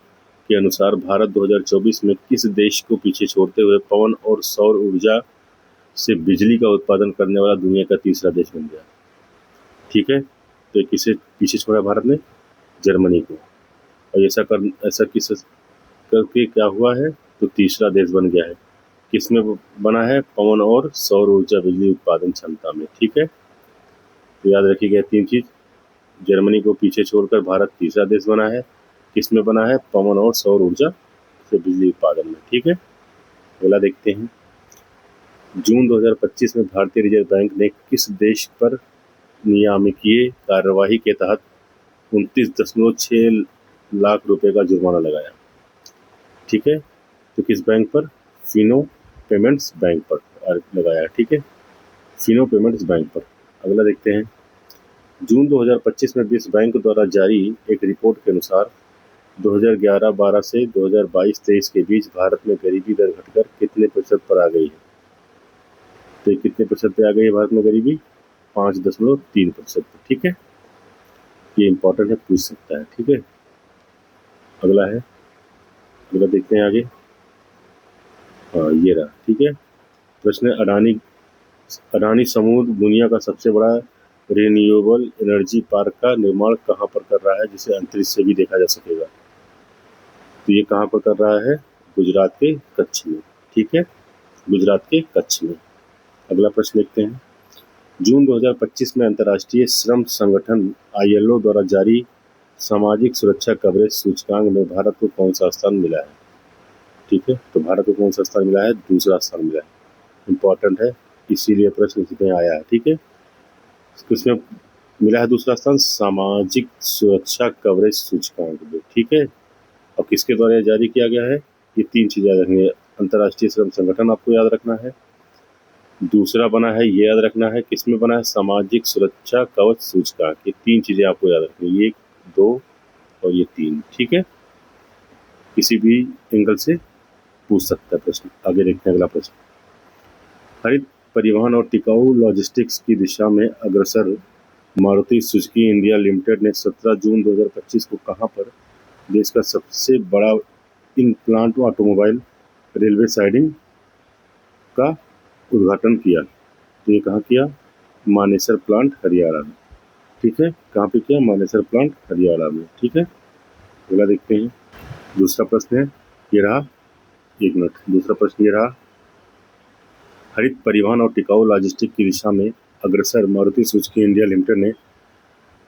S1: के अनुसार भारत 2024 में किस देश को पीछे छोड़ते हुए पवन और सौर ऊर्जा से बिजली का उत्पादन करने वाला दुनिया का तीसरा देश बन गया? ठीक है, तो ये किसे पीछे छोड़ा भारत ने? जर्मनी को। और ऐसा किस करके क्या हुआ है? तो तीसरा देश बन गया है। किसमें बना है? पवन और सौर ऊर्जा बिजली उत्पादन क्षमता में। ठीक है, तो याद रखिएगा 3 चीज। जर्मनी को पीछे छोड़कर भारत तीसरा देश बना है। किसमें बना है? पवन और सौर ऊर्जा से बिजली उत्पादन में। ठीक है, अगला देखते हैं। जून 2025 में भारतीय रिजर्व बैंक ने किस देश पर नियामकीय कार्यवाही के तहत 29.6 लाख रुपए का जुर्माना लगाया? ठीक है, तो किस बैंक पर? फिनो पेमेंट्स बैंक पर लगाया। ठीक है, फिनो पेमेंट्स बैंक पर। अगला देखते हैं। जून 2025 में विश्व बैंक द्वारा जारी एक रिपोर्ट के अनुसार 2011-12 से 2022-23 के बीच भारत में गरीबी दर घटकर कितने प्रतिशत पर आ गई है? तो ये कितने प्रतिशत पे आ गई है भारत में गरीबी? 5.3%। ठीक है, ये इंपॉर्टेंट है, पूछ सकता है। ठीक है, अगला है। अगला देखते हैं आगे। हाँ, ये रहा। ठीक है, प्रश्न है अडानी समूह दुनिया का सबसे बड़ा रिन्यूएबल एनर्जी पार्क का निर्माण कहाँ पर कर रहा है जिसे अंतरिक्ष से भी देखा जा सकेगा? तो ये कहाँ पर कर रहा है? गुजरात के कच्छ में। ठीक है, गुजरात के कच्छ में। अगला प्रश्न देखते हैं। जून 2025 में अंतर्राष्ट्रीय श्रम संगठन ILO द्वारा जारी सामाजिक सुरक्षा कवरेज सूचकांक में भारत को कौन सा स्थान मिला है? ठीक है, तो भारत को कौन सा स्थान मिला है? दूसरा स्थान मिला है। इंपॉर्टेंट है, इसीलिए प्रश्न इसमें आया है। ठीक है, किसमें मिला है दूसरा स्थान? सामाजिक सुरक्षा कवरेज सूचकांक में। ठीक है, और किसके द्वारा यह जारी किया गया है? ये 3 चीजें याद रखनी है। अंतर्राष्ट्रीय श्रम संगठन आपको याद रखना है, दूसरा बना है, ये याद रखना है, किसमें बना है? सामाजिक सुरक्षा कवच सूचकांक। ये 3 चीजें आपको याद रखनी है, ये 2 और ये 3। ठीक है, किसी भी एंगल से पूछ सकता है प्रश्न। आगे देखते हैं अगला प्रश्न। हरित परिवहन और टिकाऊ लॉजिस्टिक्स की दिशा में अग्रसर मारुति सुजुकी इंडिया लिमिटेड ने 17 जून 2025 को कहां पर देश का सबसे बड़ा in plant automobile railway siding का उद्घाटन किया? तो ये कहाँ किया? मानेसर प्लांट, हरियाणा में। ठीक है, कहाँ पे किया? मानेसर प्लांट, हरियाणा में। ठीक है, अगला देखते हैं। दूसरा प्रश्न है, ये रहा। 1 मिनट, दूसरा प्रश्न ये रहा। हरित परिवहन और टिकाऊ लॉजिस्टिक की दिशा में अग्रसर मारुति सुजुकी इंडिया लिमिटेड ने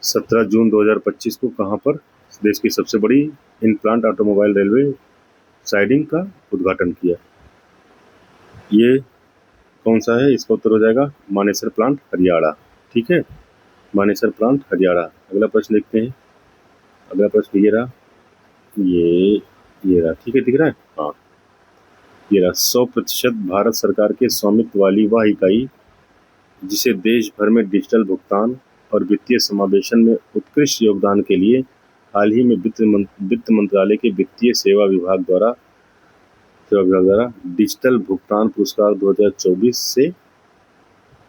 S1: 17 जून 2025 को कहां पर देश की सबसे बड़ी in plant automobile railway siding का उद्घाटन किया? ये कौन सा है? इसका उत्तर हो जाएगा मानेसर प्लांट, हरियाणा। ठीक है, मानेसर प्लांट, हरियाणा। अगला प्रश्न देखते हैं। अगला प्रश्न ये रहा। ये रहा। ठीक है, दिख रहा है? हाँ, ये रहा। 100% भारत सरकार के स्वामित्व वाली वह इकाई जिसे देश भर में डिजिटल भुगतान और वित्तीय समावेशन में उत्कृष्ट योगदान के लिए हाल ही में वित्त मंत्रालय के वित्तीय सेवा विभाग द्वारा डिजिटल भुगतान पुरस्कार 2024 से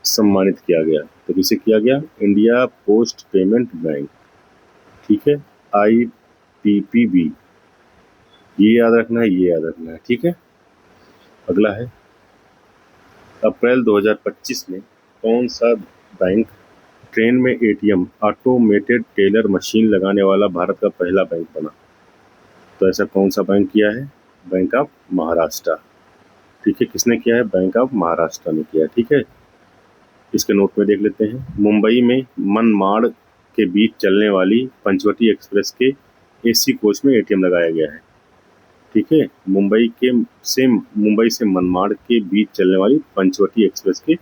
S1: सम्मानित किया गया। तो किसे किया गया? India post payment bank. ठीक है, IPPB। ये याद रखना है, ये याद रखना है। ठीक है, अगला है। अप्रैल 2025 में कौन सा बैंक ट्रेन में ATM ऑटोमेटेड टेलर मशीन लगाने वाला भारत का पहला बैंक बना? तो ऐसा कौन सा बैंक किया है? Bank of Maharashtra. ठीक है, किसने किया है? बैंक ऑफ महाराष्ट्र ने किया है। ठीक है, इसके नोट में देख लेते हैं। मुंबई में मनमाड़ के बीच चलने वाली पंचवटी एक्सप्रेस के एसी कोच में एटीएम लगाया गया है। ठीक है, मुंबई से मनमाड़ के बीच चलने वाली पंचवटी एक्सप्रेस के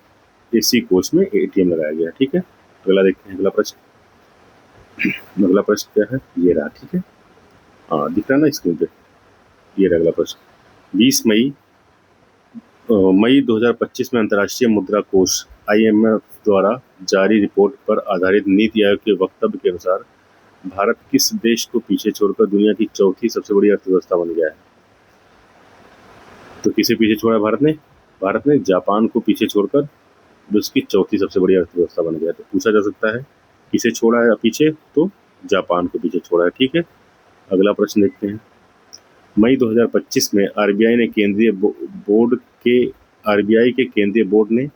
S1: एसी कोच में एटीएम लगाया गया है। ठीक है, अगला देखते हैं। अगला प्रश्न क्या है? ये रहा। ठीक है, हाँ, दिख रहा है ना स्क्रीन पे? ये रहा अगला प्रश्न। 20 मई 2025 में अंतर्राष्ट्रीय मुद्रा कोष IMF द्वारा जारी रिपोर्ट पर आधारित नीति आयोग के वक्तव्य के अनुसार भारत किस देश को पीछे छोड़कर दुनिया की चौथी सबसे बड़ी अर्थव्यवस्था बन गया है? तो किसे पीछे छोड़ा भारत ने? भारत ने जापान को पीछे छोड़कर विश्व की चौथी सबसे बड़ी अर्थव्यवस्था बन गया। तो पूछा जा सकता है किसे छोड़ा है पीछे? तो जापान को पीछे छोड़ा है। ठीक है, अगला प्रश्न देखते हैं। मई 2025 में RBI के केंद्रीय बोर्ड ने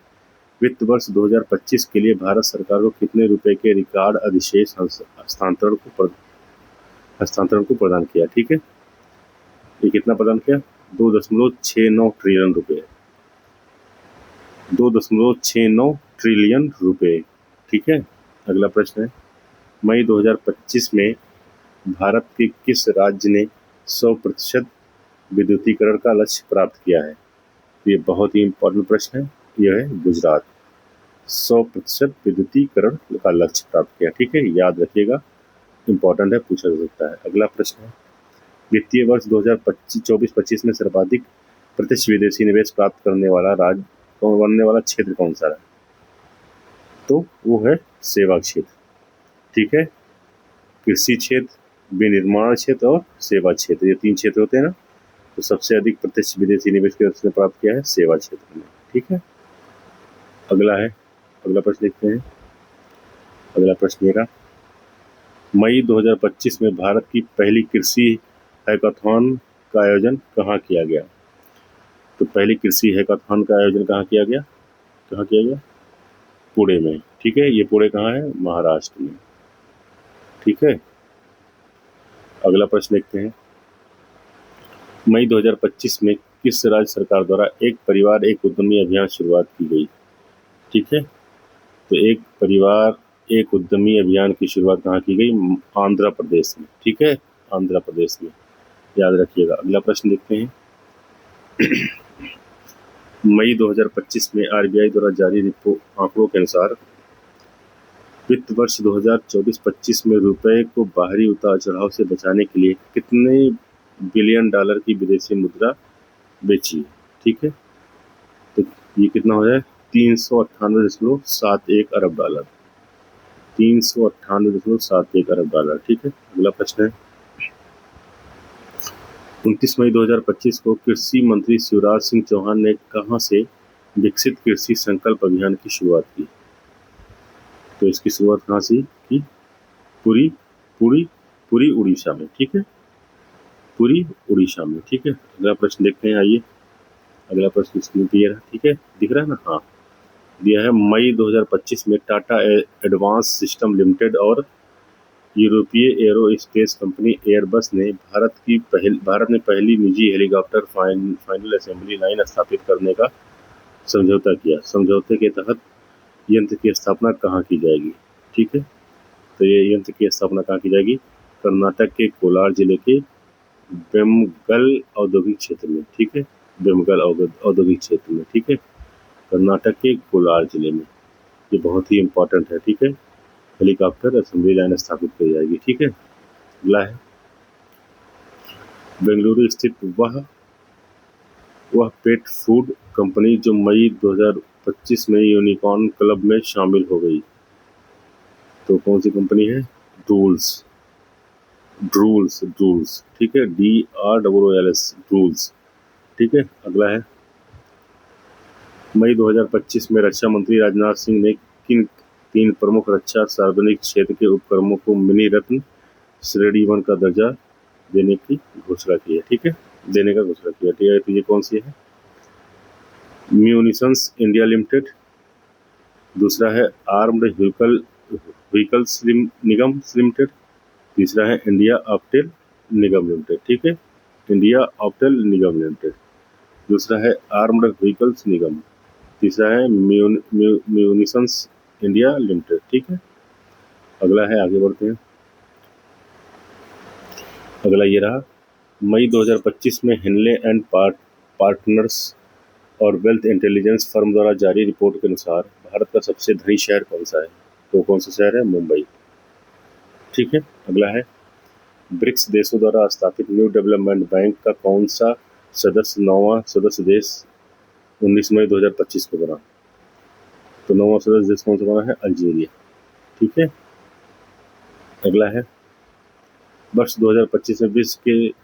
S1: वित्त वर्ष 2025 के लिए भारत सरकार को कितने रुपए के रिकॉर्ड अधिशेष हस्तांतरण को प्रदान किया? ठीक है, ये कितना प्रदान किया? 2.69 ट्रिलियन रुपए। 2.69 ट्रिलियन रुपए। ठीक है, अगला प्रश्न है। मई 2025 में भारत के किस राज्य ने 100% विद्युतीकरण का लक्ष्य प्राप्त किया है? ये बहुत ही इंपॉर्टेंट प्रश्न है। यह है गुजरात। 100% विद्युतीकरण का लक्ष्य प्राप्त किया। ठीक है, याद रखिएगा, इंपॉर्टेंट है, पूछा जा सकता है। अगला प्रश्न है। वित्तीय वर्ष 2024-25 में सर्वाधिक प्रत्यक्ष विदेशी निवेश प्राप्त करने वाला क्षेत्र कौन सा है? तो वो है सेवा क्षेत्र। ठीक है, कृषि क्षेत्र, विनिर्माण क्षेत्र और सेवा क्षेत्र, ये 3 क्षेत्र होते हैं ना। तो सबसे अधिक प्रत्यक्ष विदेशी निवेश किसने प्राप्त किया है? सेवा क्षेत्र में। ठीक है, अगला प्रश्न देखते हैं। अगला प्रश्न ये रहा। मई 2025 में भारत की पहली कृषि हैकाथॉन का आयोजन कहाँ किया गया? तो पहली कृषि हैकाथॉन का आयोजन कहाँ किया गया? पुणे में। ठीक है, ये पुणे कहाँ है? महाराष्ट्र में। ठीक है, अगला प्रश्न देखते हैं। मई 2025 में किस राज्य सरकार द्वारा एक परिवार एक उद्यमी अभियान शुरुआत की गई? ठीक है, तो एक परिवार एक उद्यमी अभियान की शुरुआत कहाँ की गई? आंध्र प्रदेश में। ठीक है, आंध्र प्रदेश में, याद रखिएगा। अगला प्रश्न देखते हैं। मई 2025 में RBI द्वारा जारी आंकड़ों के अनुसार वित्त वर्ष 2024-25 में रुपए को बाहरी उतार चढ़ाव से बचाने के लिए कितने बिलियन डॉलर की विदेशी मुद्रा बेची? ठीक है, तो ये कितना हो जाए? 398.71 अरब डॉलर। 398.71 अरब डॉलर। ठीक है, अगला प्रश्न है। 29 मई 2025 को कृषि मंत्री शिवराज सिंह चौहान ने कहां से विकसित कृषि संकल्प अभियान की शुरुआत की? तो इसकी शुरुआत कहां से की? पुरी उड़ीसा में। ठीक है, पुरी उड़ीसा में। ठीक है, अगला प्रश्न देखते हैं। आइए, अगला प्रश्न स्क्रीन पे ये रहा। ठीक है, दिख रहा है ना? हाँ, दिया है। मई 2025 में टाटा एडवांस सिस्टम लिमिटेड और यूरोपीय एरोस्पेस कंपनी एयरबस ने भारत में पहली निजी हेलीकॉप्टर फाइनल असेंबली लाइन स्थापित करने का समझौता किया। समझौते के तहत यंत्र की स्थापना कहाँ की जाएगी? ठीक है, तो ये यंत्र की स्थापना कहाँ की जाएगी? कर्नाटक के कोलार जिले के बेमगल औद्योगिक क्षेत्र में। ठीक है, बेमगल औद्योगिक क्षेत्र में। ठीक है, कर्नाटक के कोलार जिले में। ये बहुत ही इंपॉर्टेंट है। ठीक है, हेलीकॉप्टर असेंबली लाइन स्थापित की जाएगी। ठीक है, अगला है। बेंगलुरु स्थित वह पेट फूड कंपनी जो मई 2025 में यूनिकॉर्न क्लब में शामिल हो गई, तो कौन सी कंपनी है? ड्रूल्स। ठीक है, DROOLS, ड्रूल्स। ठीक है, अगला है। मई 2025 में रक्षा मंत्री राजनाथ सिंह ने किन 3 प्रमुख रक्षा सार्वजनिक क्षेत्र के उपक्रमों को मिनी रत्न श्रेणी 1 का दर्जा देने की घोषणा की है? ठीक है, देने का घोषणा किया। ठीक है, तो ये कौन सी है? म्यूनिशंस इंडिया लिमिटेड, दूसरा है आर्म्ड व्हीकल्स निगम लिमिटेड, तीसरा है इंडिया ऑप्टेल निगम लिमिटेड। ठीक है, इंडिया ऑप्टल निगम लिमिटेड। दूसरा है आर्म्ड व्हीकल्स निगम। तीसरा है म्यूनिशंस इंडिया लिमिटेड। ठीक है, अगला है, आगे बढ़ते हैं। अगला ये रहा, मई 2025 में हिनले एंड पार्टनर्स और वेल्थ इंटेलिजेंस फर्म द्वारा जारी रिपोर्ट के अनुसार भारत का सबसे धनी शहर कौन सा है? तो कौन सा शहर है? मुंबई। ठीक है, अगला है, ब्रिक्स देशों द्वारा स्थापित न्यू डेवलपमेंट बैंक का कौन सा सदस्य 9वां सदस्य देश 19 मई 2025 को बना? तो 9वां सदस्य देश कौन सा बना है? अल्जीरिया। ठीक है, अगला है, वर्ष 2025 में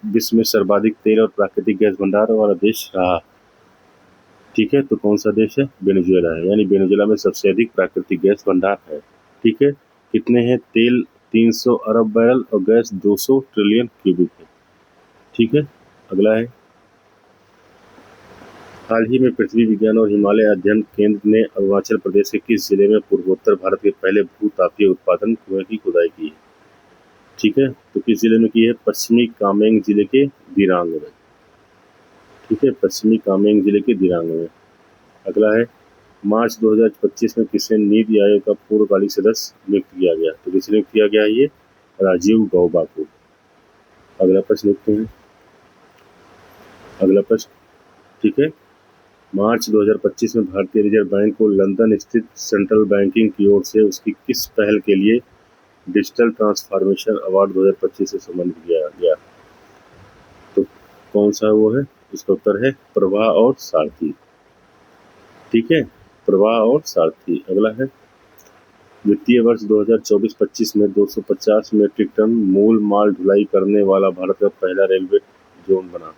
S1: विश्व में सर्वाधिक तेल और प्राकृतिक गैस भंडार वाला देश रहा। ठीक है, तो कौन सा देश है? वेनेजुएला है, यानी वेनेजुएला में सबसे अधिक प्राकृतिक गैस भंडार है। ठीक है, कितने हैं? तेल 300 अरब बैरल और गैस 200 ट्रिलियन क्यूबिक है। ठीक है, अगला है, हाल ही में पृथ्वी विज्ञान और हिमालय अध्ययन केंद्र ने अरुणाचल प्रदेश के किस जिले में पूर्वोत्तर भारत के पहले भू-तापीय उत्पादन कुएं की खुदाई की है? ठीक है, तो किस जिले में की है? पश्चिमी कामेंग जिले के दिरांग में। ठीक है, पश्चिमी कामेंग जिले के दिरांग में। अगला है, मार्च 2025 में किसे नीति आयोग का पूर्वकालिक सदस्य नियुक्त किया गया? तो किसे नियुक्त किया गया? ये राजीव गौबा को। अगला प्रश्न देखते हैं, अगला प्रश्न। ठीक है, मार्च 2025 में भारतीय रिजर्व बैंक को लंदन स्थित सेंट्रल बैंकिंग की ओर से उसकी किस पहल के लिए डिजिटल ट्रांसफॉर्मेशन अवार्ड 2025 से सम्मानित किया गया? तो कौन सा वो है? इसका उत्तर है प्रवाह और सारथी। ठीक है, प्रवाह और सारथी। अगला है, वित्तीय वर्ष 2024-25 में 250 मीट्रिक टन मूल माल ढुलाई करने वाला भारत का पहला रेलवे जोन बना।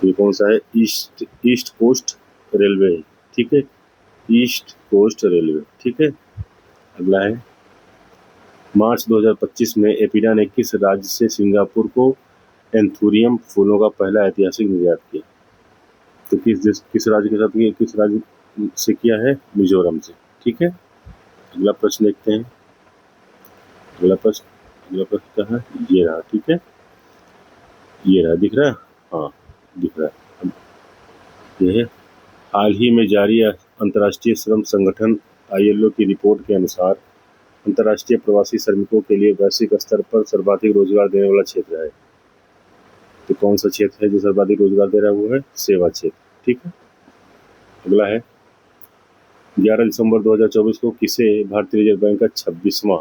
S1: ये कौन सा है? East Coast Railway. ठीक है, ईस्ट कोस्ट रेलवे। ठीक है, अगला है, मार्च 2025 में एपिडा ने किस राज्य से सिंगापुर को एंथूरियम फूलों का पहला ऐतिहासिक निर्यात किया? तो किस राज्य के साथ किया? किस राज्य से किया है? मिजोरम से। ठीक है, अगला प्रश्न देखते हैं। अगला प्रश्न क्या है? ये रहा। ठीक है, ये रहा, दिख रहा है? हाँ, दिख रहा है। ये है, हाल ही में जारी अंतर्राष्ट्रीय श्रम संगठन ILO की रिपोर्ट के अनुसार अंतर्राष्ट्रीय प्रवासी श्रमिकों के लिए वैश्विक स्तर पर सर्वाधिक रोजगार देने वाला क्षेत्र है। तो कौन सा क्षेत्र है जो सर्वाधिक रोजगार दे रहा है? वो है सेवा क्षेत्र। ठीक है, अगला है, 11 दिसंबर 2024 को किसे भारतीय रिजर्व बैंक का 26वां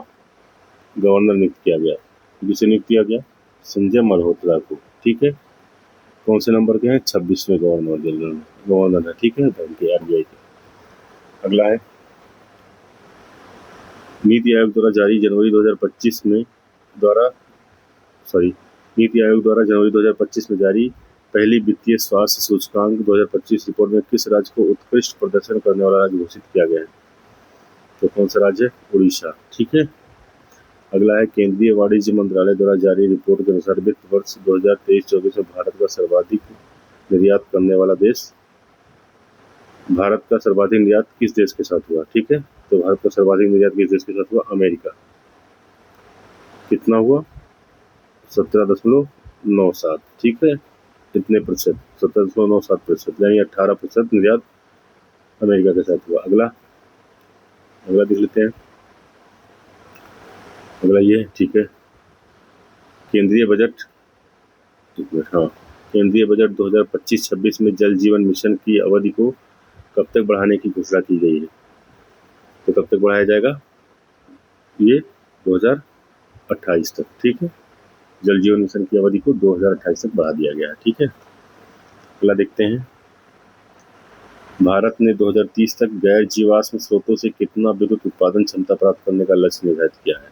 S1: गवर्नर नियुक्त किया गया? किसे नियुक्त किया गया? संजय मल्होत्रा को। ठीक है, कौन से नंबर के हैं? 26वें गवर्नर है। ठीक है, बैंक के RBI के। अगला है, नीति आयोग द्वारा जारी जनवरी 2025 में नीति आयोग द्वारा जनवरी 2025 में जारी पहली वित्तीय स्वास्थ्य सूचकांक 2025 रिपोर्ट में किस राज्य को उत्कृष्ट प्रदर्शन करने वाला राज्य घोषित किया गया है? तो कौन सा राज्य? उड़ीसा। ठीक है, अगला है, केंद्रीय वाणिज्य मंत्रालय द्वारा जारी रिपोर्ट के अनुसार वित्त वर्ष 2023-24 में भारत का सर्वाधिक निर्यात किस देश के साथ हुआ? ठीक है, तो भारत का सर्वाधिक निर्यात किस देश के साथ हुआ? अमेरिका। कितना हुआ? 17.97। ठीक है, कितने प्रतिशत? 17.97%, यानी 18% निर्यात अमेरिका के साथ हुआ। अगला देख लेते हैं। अगला ये, ठीक है, केंद्रीय बजट 2025-26 में जल जीवन मिशन की अवधि को कब तक बढ़ाने की घोषणा की गई है? तो कब तक बढ़ाया जाएगा? ये 2028 तक। ठीक है, जल जीवन मिशन की अवधि को 2028 तक बढ़ा दिया गया है। ठीक है, अगला देखते हैं, भारत ने 2030 तक गैर जीवाश्म स्रोतों से कितना विद्युत उत्पादन क्षमता प्राप्त करने का लक्ष्य निर्धारित किया है?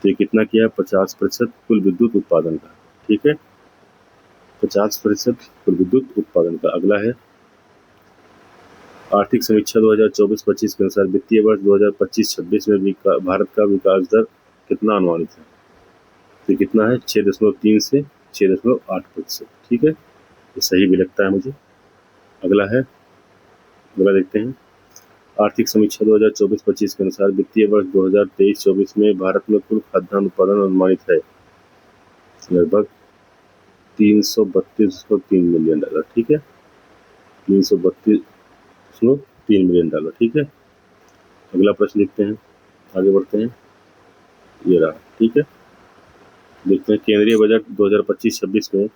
S1: तो ये कितना किया है? 50% कुल विद्युत उत्पादन का। ठीक है, 50% कुल विद्युत उत्पादन का। अगला है, आर्थिक समीक्षा 2024-25 के अनुसार वित्तीय वर्ष 2025-26 में भारत का विकास दर कितना अनुमानित है? तो कितना है? 6.3 से 6.8%। ठीक है, ये सही भी लगता है मुझे। अगला देखते हैं, आर्थिक समीक्षा 2024-25 के अनुसार वित्तीय वर्ष 2023-24 में भारत में कुल खाद्यान्न उत्पादन अनुमानित है लगभग 332.3 मिलियन डॉलर, ठीक है, 332.3 मिलियन डॉलर, ठीक है। अगला प्रश्न देखते हैं, आगे बढ़ते हैं, ये रहा, ठीक है। देखते हैं केंद्रीय बजट 2025-26 में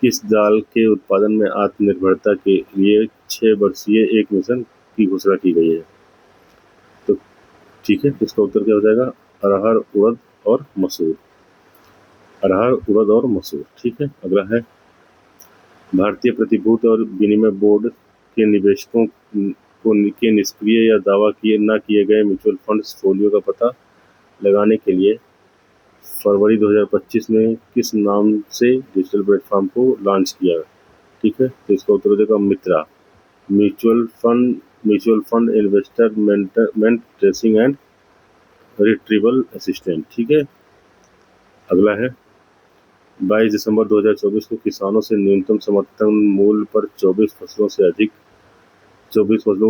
S1: किस दाल के उत्पादन में आत्मनिर्भरता के लिए 6 वर्षीय एक मिशन की घोषणा की गई है। तो ठीक है, इसका उत्तर क्या हो जाएगा? अरहर, उड़द और मसूर। अरहर, उड़द और मसूर, ठीक है। अगला है भारतीय प्रतिभूति और विनिमय बोर्ड के निवेशकों के निष्क्रिय या दावा न किए गए म्यूचुअल फंड्स फोलियो का पता लगाने के लिए फरवरी 2025 में किस नाम से डिजिटल प्लेटफॉर्म को लॉन्च किया? ठीक है, तो इसका उत्तर हो जाएगा MITRA, mutual fund investment tracing and retrieval assistant, ठीक है। अगला है 22 दिसंबर 2024 को किसानों से न्यूनतम समर्थन मूल्य पर 24 फसलों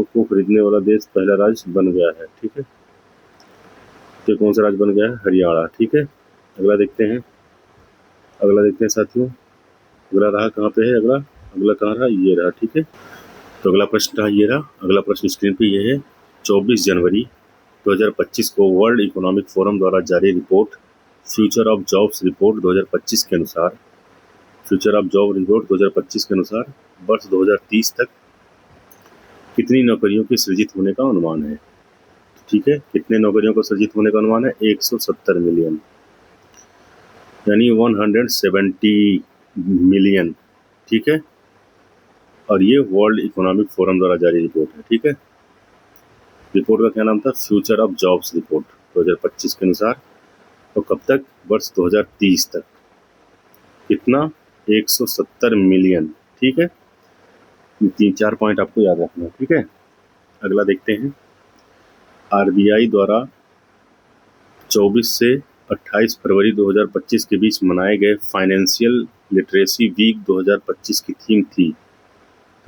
S1: को खरीदने वाला देश पहला राज्य बन गया है, ठीक है। तो कौन सा राज्य बन गया है? हरियाणा, ठीक है। अगला देखते हैं साथियों, अगला रहा कहाँ पे है? अगला कहाँ रहा? ये रहा, ठीक है। तो अगला प्रश्न रहा, ये रहा। अगला प्रश्न स्क्रीन पे ये है, 24 जनवरी 2025 को वर्ल्ड इकोनॉमिक फोरम द्वारा जारी report future of jobs report 2025 के अनुसार वर्ष 2030 तक कितनी नौकरियों की सृजित होने का अनुमान है? ठीक है, कितने नौकरियों को सृजित होने का अनुमान है? 170 मिलियन, यानी 170 मिलियन, ठीक है। और ये वर्ल्ड इकोनॉमिक फोरम द्वारा जारी रिपोर्ट है, ठीक है। रिपोर्ट का क्या नाम था? फ्यूचर ऑफ जॉब्स रिपोर्ट 2025 के अनुसार। तो कब तक? वर्ष 2030 तक। कितना? 170 मिलियन, ठीक है। 3-4 पॉइंट आपको याद रखना है, ठीक है। अगला देखते हैं, आरबीआई द्वारा 24 से 28 फरवरी 2025 के बीच मनाए गए फाइनेंशियल लिटरेसी वीक 2025 की थीम थी।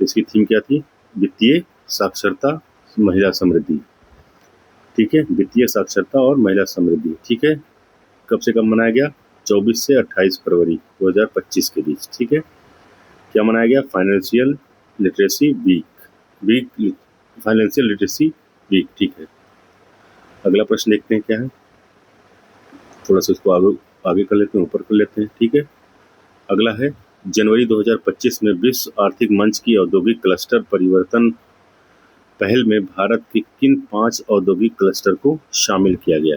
S1: तो इसकी थीम क्या थी? वित्तीय साक्षरता, महिला समृद्धि, ठीक है। वित्तीय साक्षरता और महिला समृद्धि, ठीक है। कब से कब मनाया गया? 24 से 28 फरवरी 2025 के बीच, ठीक है। क्या मनाया गया? Financial literacy week, financial literacy week, ठीक है। अगला प्रश्न देखते हैं क्या है, थोड़ा सा इसको आगे कर लेते हैं, ऊपर कर लेते हैं, ठीक है। अगला है, जनवरी 2025 में विश्व आर्थिक मंच की औद्योगिक क्लस्टर परिवर्तन पहल में भारत के किन 5 औद्योगिक क्लस्टर को शामिल किया गया?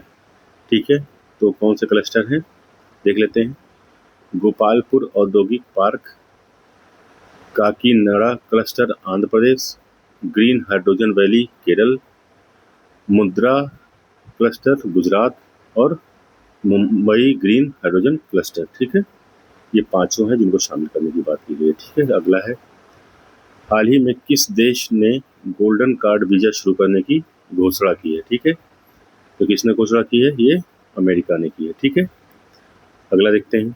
S1: ठीक है, तो कौन से क्लस्टर हैं देख लेते हैं। गोपालपुर औद्योगिक park, Kakinada cluster Andhra Pradesh, green hydrogen valley Kerala, मुद्रा क्लस्टर गुजरात और मुंबई ग्रीन हाइड्रोजन क्लस्टर, ठीक है। ये 5 हैं जिनको शामिल करने की बात की गई है, ठीक है। अगला है, हाल ही में किस देश ने गोल्डन कार्ड वीजा शुरू करने की घोषणा की है? ठीक है, तो किसने घोषणा की है? ये अमेरिका ने की है, ठीक है। अगला देखते हैं,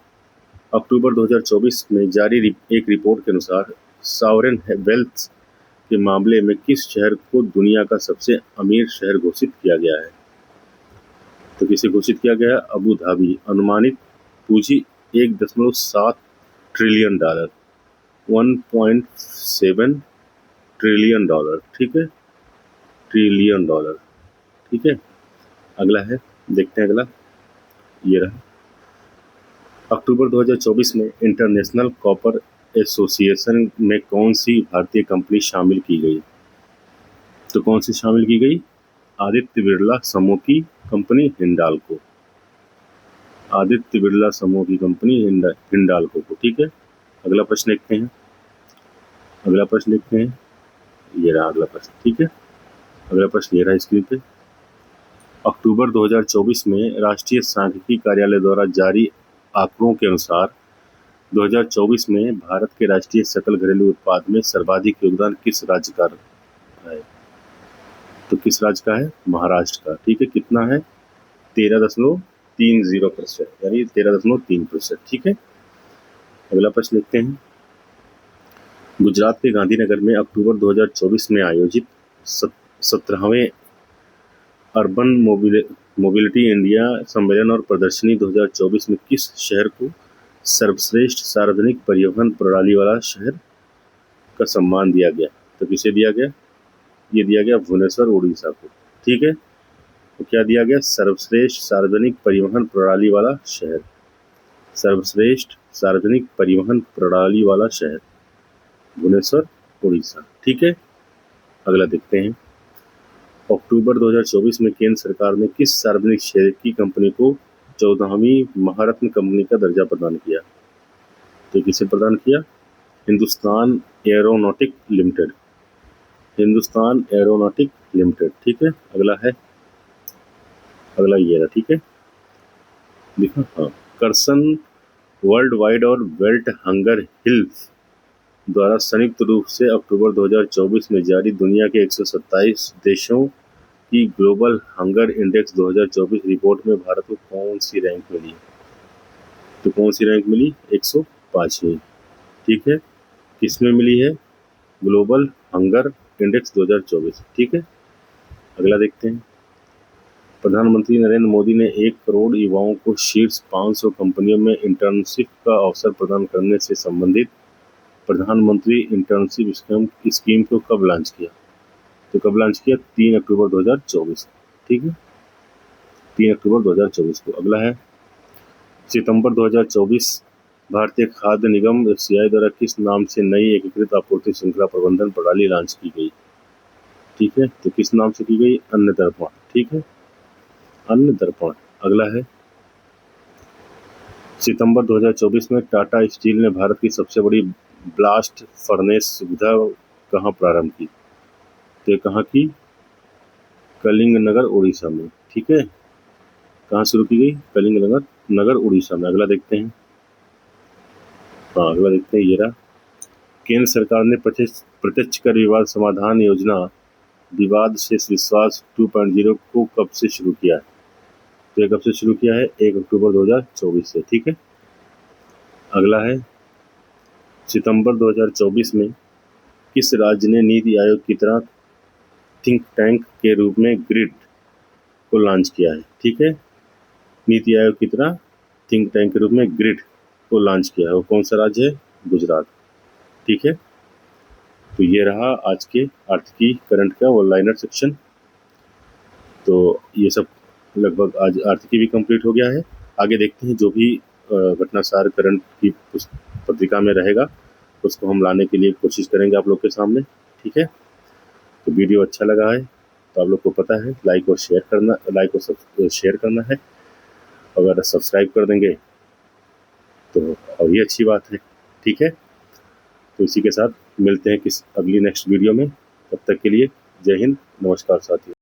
S1: अक्टूबर 2024 में जारी एक रिपोर्ट के अनुसार सॉवरेन वेल्थ के मामले में किस शहर को दुनिया का सबसे अमीर शहर घोषित किया गया है? तो किसे घोषित किया गया है? Abu Dhabi. अनुमानित पूंजी 1.7 ट्रिलियन डॉलर, 1.7 ट्रिलियन डॉलर, ठीक है, ट्रिलियन डॉलर, ठीक है। अगला है, देखते हैं अगला, ये रहा। अक्टूबर 2024 में इंटरनेशनल कॉपर एसोसिएशन में कौन सी भारतीय कंपनी शामिल की गई? तो कौन सी शामिल की गई? आदित्य बिरला समूह की कंपनी हिंडाल्को, आदित्य बिरला समूह की कंपनी हिंडाल्को को, ठीक है। अगला प्रश्न देखते हैं, ये रहा अगला प्रश्न, ठीक है। अगला प्रश्न ये रहा स्क्रीन पे। अक्टूबर 2024 में राष्ट्रीय सांख्यिकी कार्यालय द्वारा जारी आंकड़ों के अनुसार 2024 में भारत के राष्ट्रीय सकल घरेलू उत्पाद में सर्वाधिक योगदान किस राज्य का है? तो किस राज्य का है? महाराष्ट्र का, ठीक है। कितना है? 13.30%, यानी 13.3%, ठीक है। अगला प्रश्न देखते हैं, गुजरात के गांधीनगर में अक्टूबर 2024 में आयोजित 17वें अर्बन मोबिलिटी इंडिया सम्मेलन और प्रदर्शनी 2024 में किस शहर को सर्वश्रेष्ठ सार्वजनिक परिवहन प्रणाली वाला शहर का सम्मान दिया गया। तो किसे दिया गया? ये दिया गया भुवनेश्वर उड़ीसा को। ठीक है, तो क्या दिया गया? सर्वश्रेष्ठ सार्वजनिक परिवहन प्रणाली वाला शहर, सर्वश्रेष्ठ सार्वजनिक परिवहन प्रणाली वाला शहर भुवनेश्वर उड़ीसा। ठीक है, अगला देखते हैं। अक्टूबर 2024 में केंद्र सरकार ने किस सार्वजनिक क्षेत्र की कंपनी को 14वीं महारत्न कंपनी का दर्जा प्रदान किया? तो किसे प्रदान किया? Hindustan aeronautic limited, Hindustan aeronautic limited. ठीक है, अगला ये रहा। ठीक है, देखो, हाँ, कर्सन वर्ल्ड वाइड और वेल्ट हंगर हिल्स द्वारा संयुक्त रूप से अक्टूबर 2024 में जारी दुनिया के 127 देशों की ग्लोबल हंगर इंडेक्स 2024 रिपोर्ट में भारत को कौन सी रैंक मिली? तो कौन सी रैंक मिली? 105वीं। ठीक है, किसमें मिली है? Global hunger index 2024। ठीक है, अगला देखते हैं। प्रधानमंत्री नरेंद्र मोदी ने 1 करोड़ युवाओं को शीर्ष 500 कंपनियों में इंटर्नशिप का अवसर प्रदान करने से संबंधित प्रधानमंत्री इंटर्नशिप स्कीम को कब लॉन्च किया? तो कब लॉन्च किया? 3 अक्टूबर 2024। ठीक है, 3 अक्टूबर 2024 को। अगला है, सितंबर 2024 भारतीय खाद्य निगम एफसीआई द्वारा किस नाम से नई एकीकृत आपूर्ति श्रृंखला प्रबंधन प्रणाली लॉन्च की गई? ठीक है, तो किस नाम से की गई? अन्न दर्पण। ठीक है, अन्न दर्पण। अगला है, सितंबर 2024 में टाटा स्टील ने भारत की सबसे बड़ी ब्लास्ट फर्नेस सुविधा कहाँ प्रारंभ की? तो ये कहाँ की? कलिंगनगर उड़ीसा में। ठीक है, कहाँ शुरू की गई? कलिंगनगर उड़ीसा में। अगला देखते हैं। हाँ, अगला देखते हैं, ये रहा। केंद्र सरकार ने प्रत्यक्ष कर विवाद समाधान योजना विवाद से विश्वास 2.0 को कब से शुरू किया है? तो ये कब से शुरू किया है? 1 अक्टूबर 2024 से। ठीक है, अगला है, सितंबर 2024 में किस राज्य ने नीति आयोग की तरह थिंक टैंक के रूप में ग्रिड को लॉन्च किया है? ठीक है, नीति आयोग की तरह थिंक टैंक के रूप में ग्रिड को लॉन्च किया है। वो कौन सा राज्य है? गुजरात। ठीक है, तो ये रहा आज के आर्थिकी करंट का ऑनलाइनर सेक्शन। तो ये सब लगभग आज आर्थिकी भी कंप्लीट हो गया है। आगे देखते हैं, जो भी घटनासार करंट की पत्रिका में रहेगा उसको हम लाने के लिए कोशिश करेंगे आप लोग के सामने। ठीक है, तो वीडियो अच्छा लगा है तो आप लोग को पता है लाइक और शेयर करना है। अगर सब्सक्राइब कर देंगे तो और ये अच्छी बात है। ठीक है, तो इसी के साथ मिलते हैं अगली नेक्स्ट वीडियो में। तब तक के लिए जय हिंद, नमस्कार साथियों।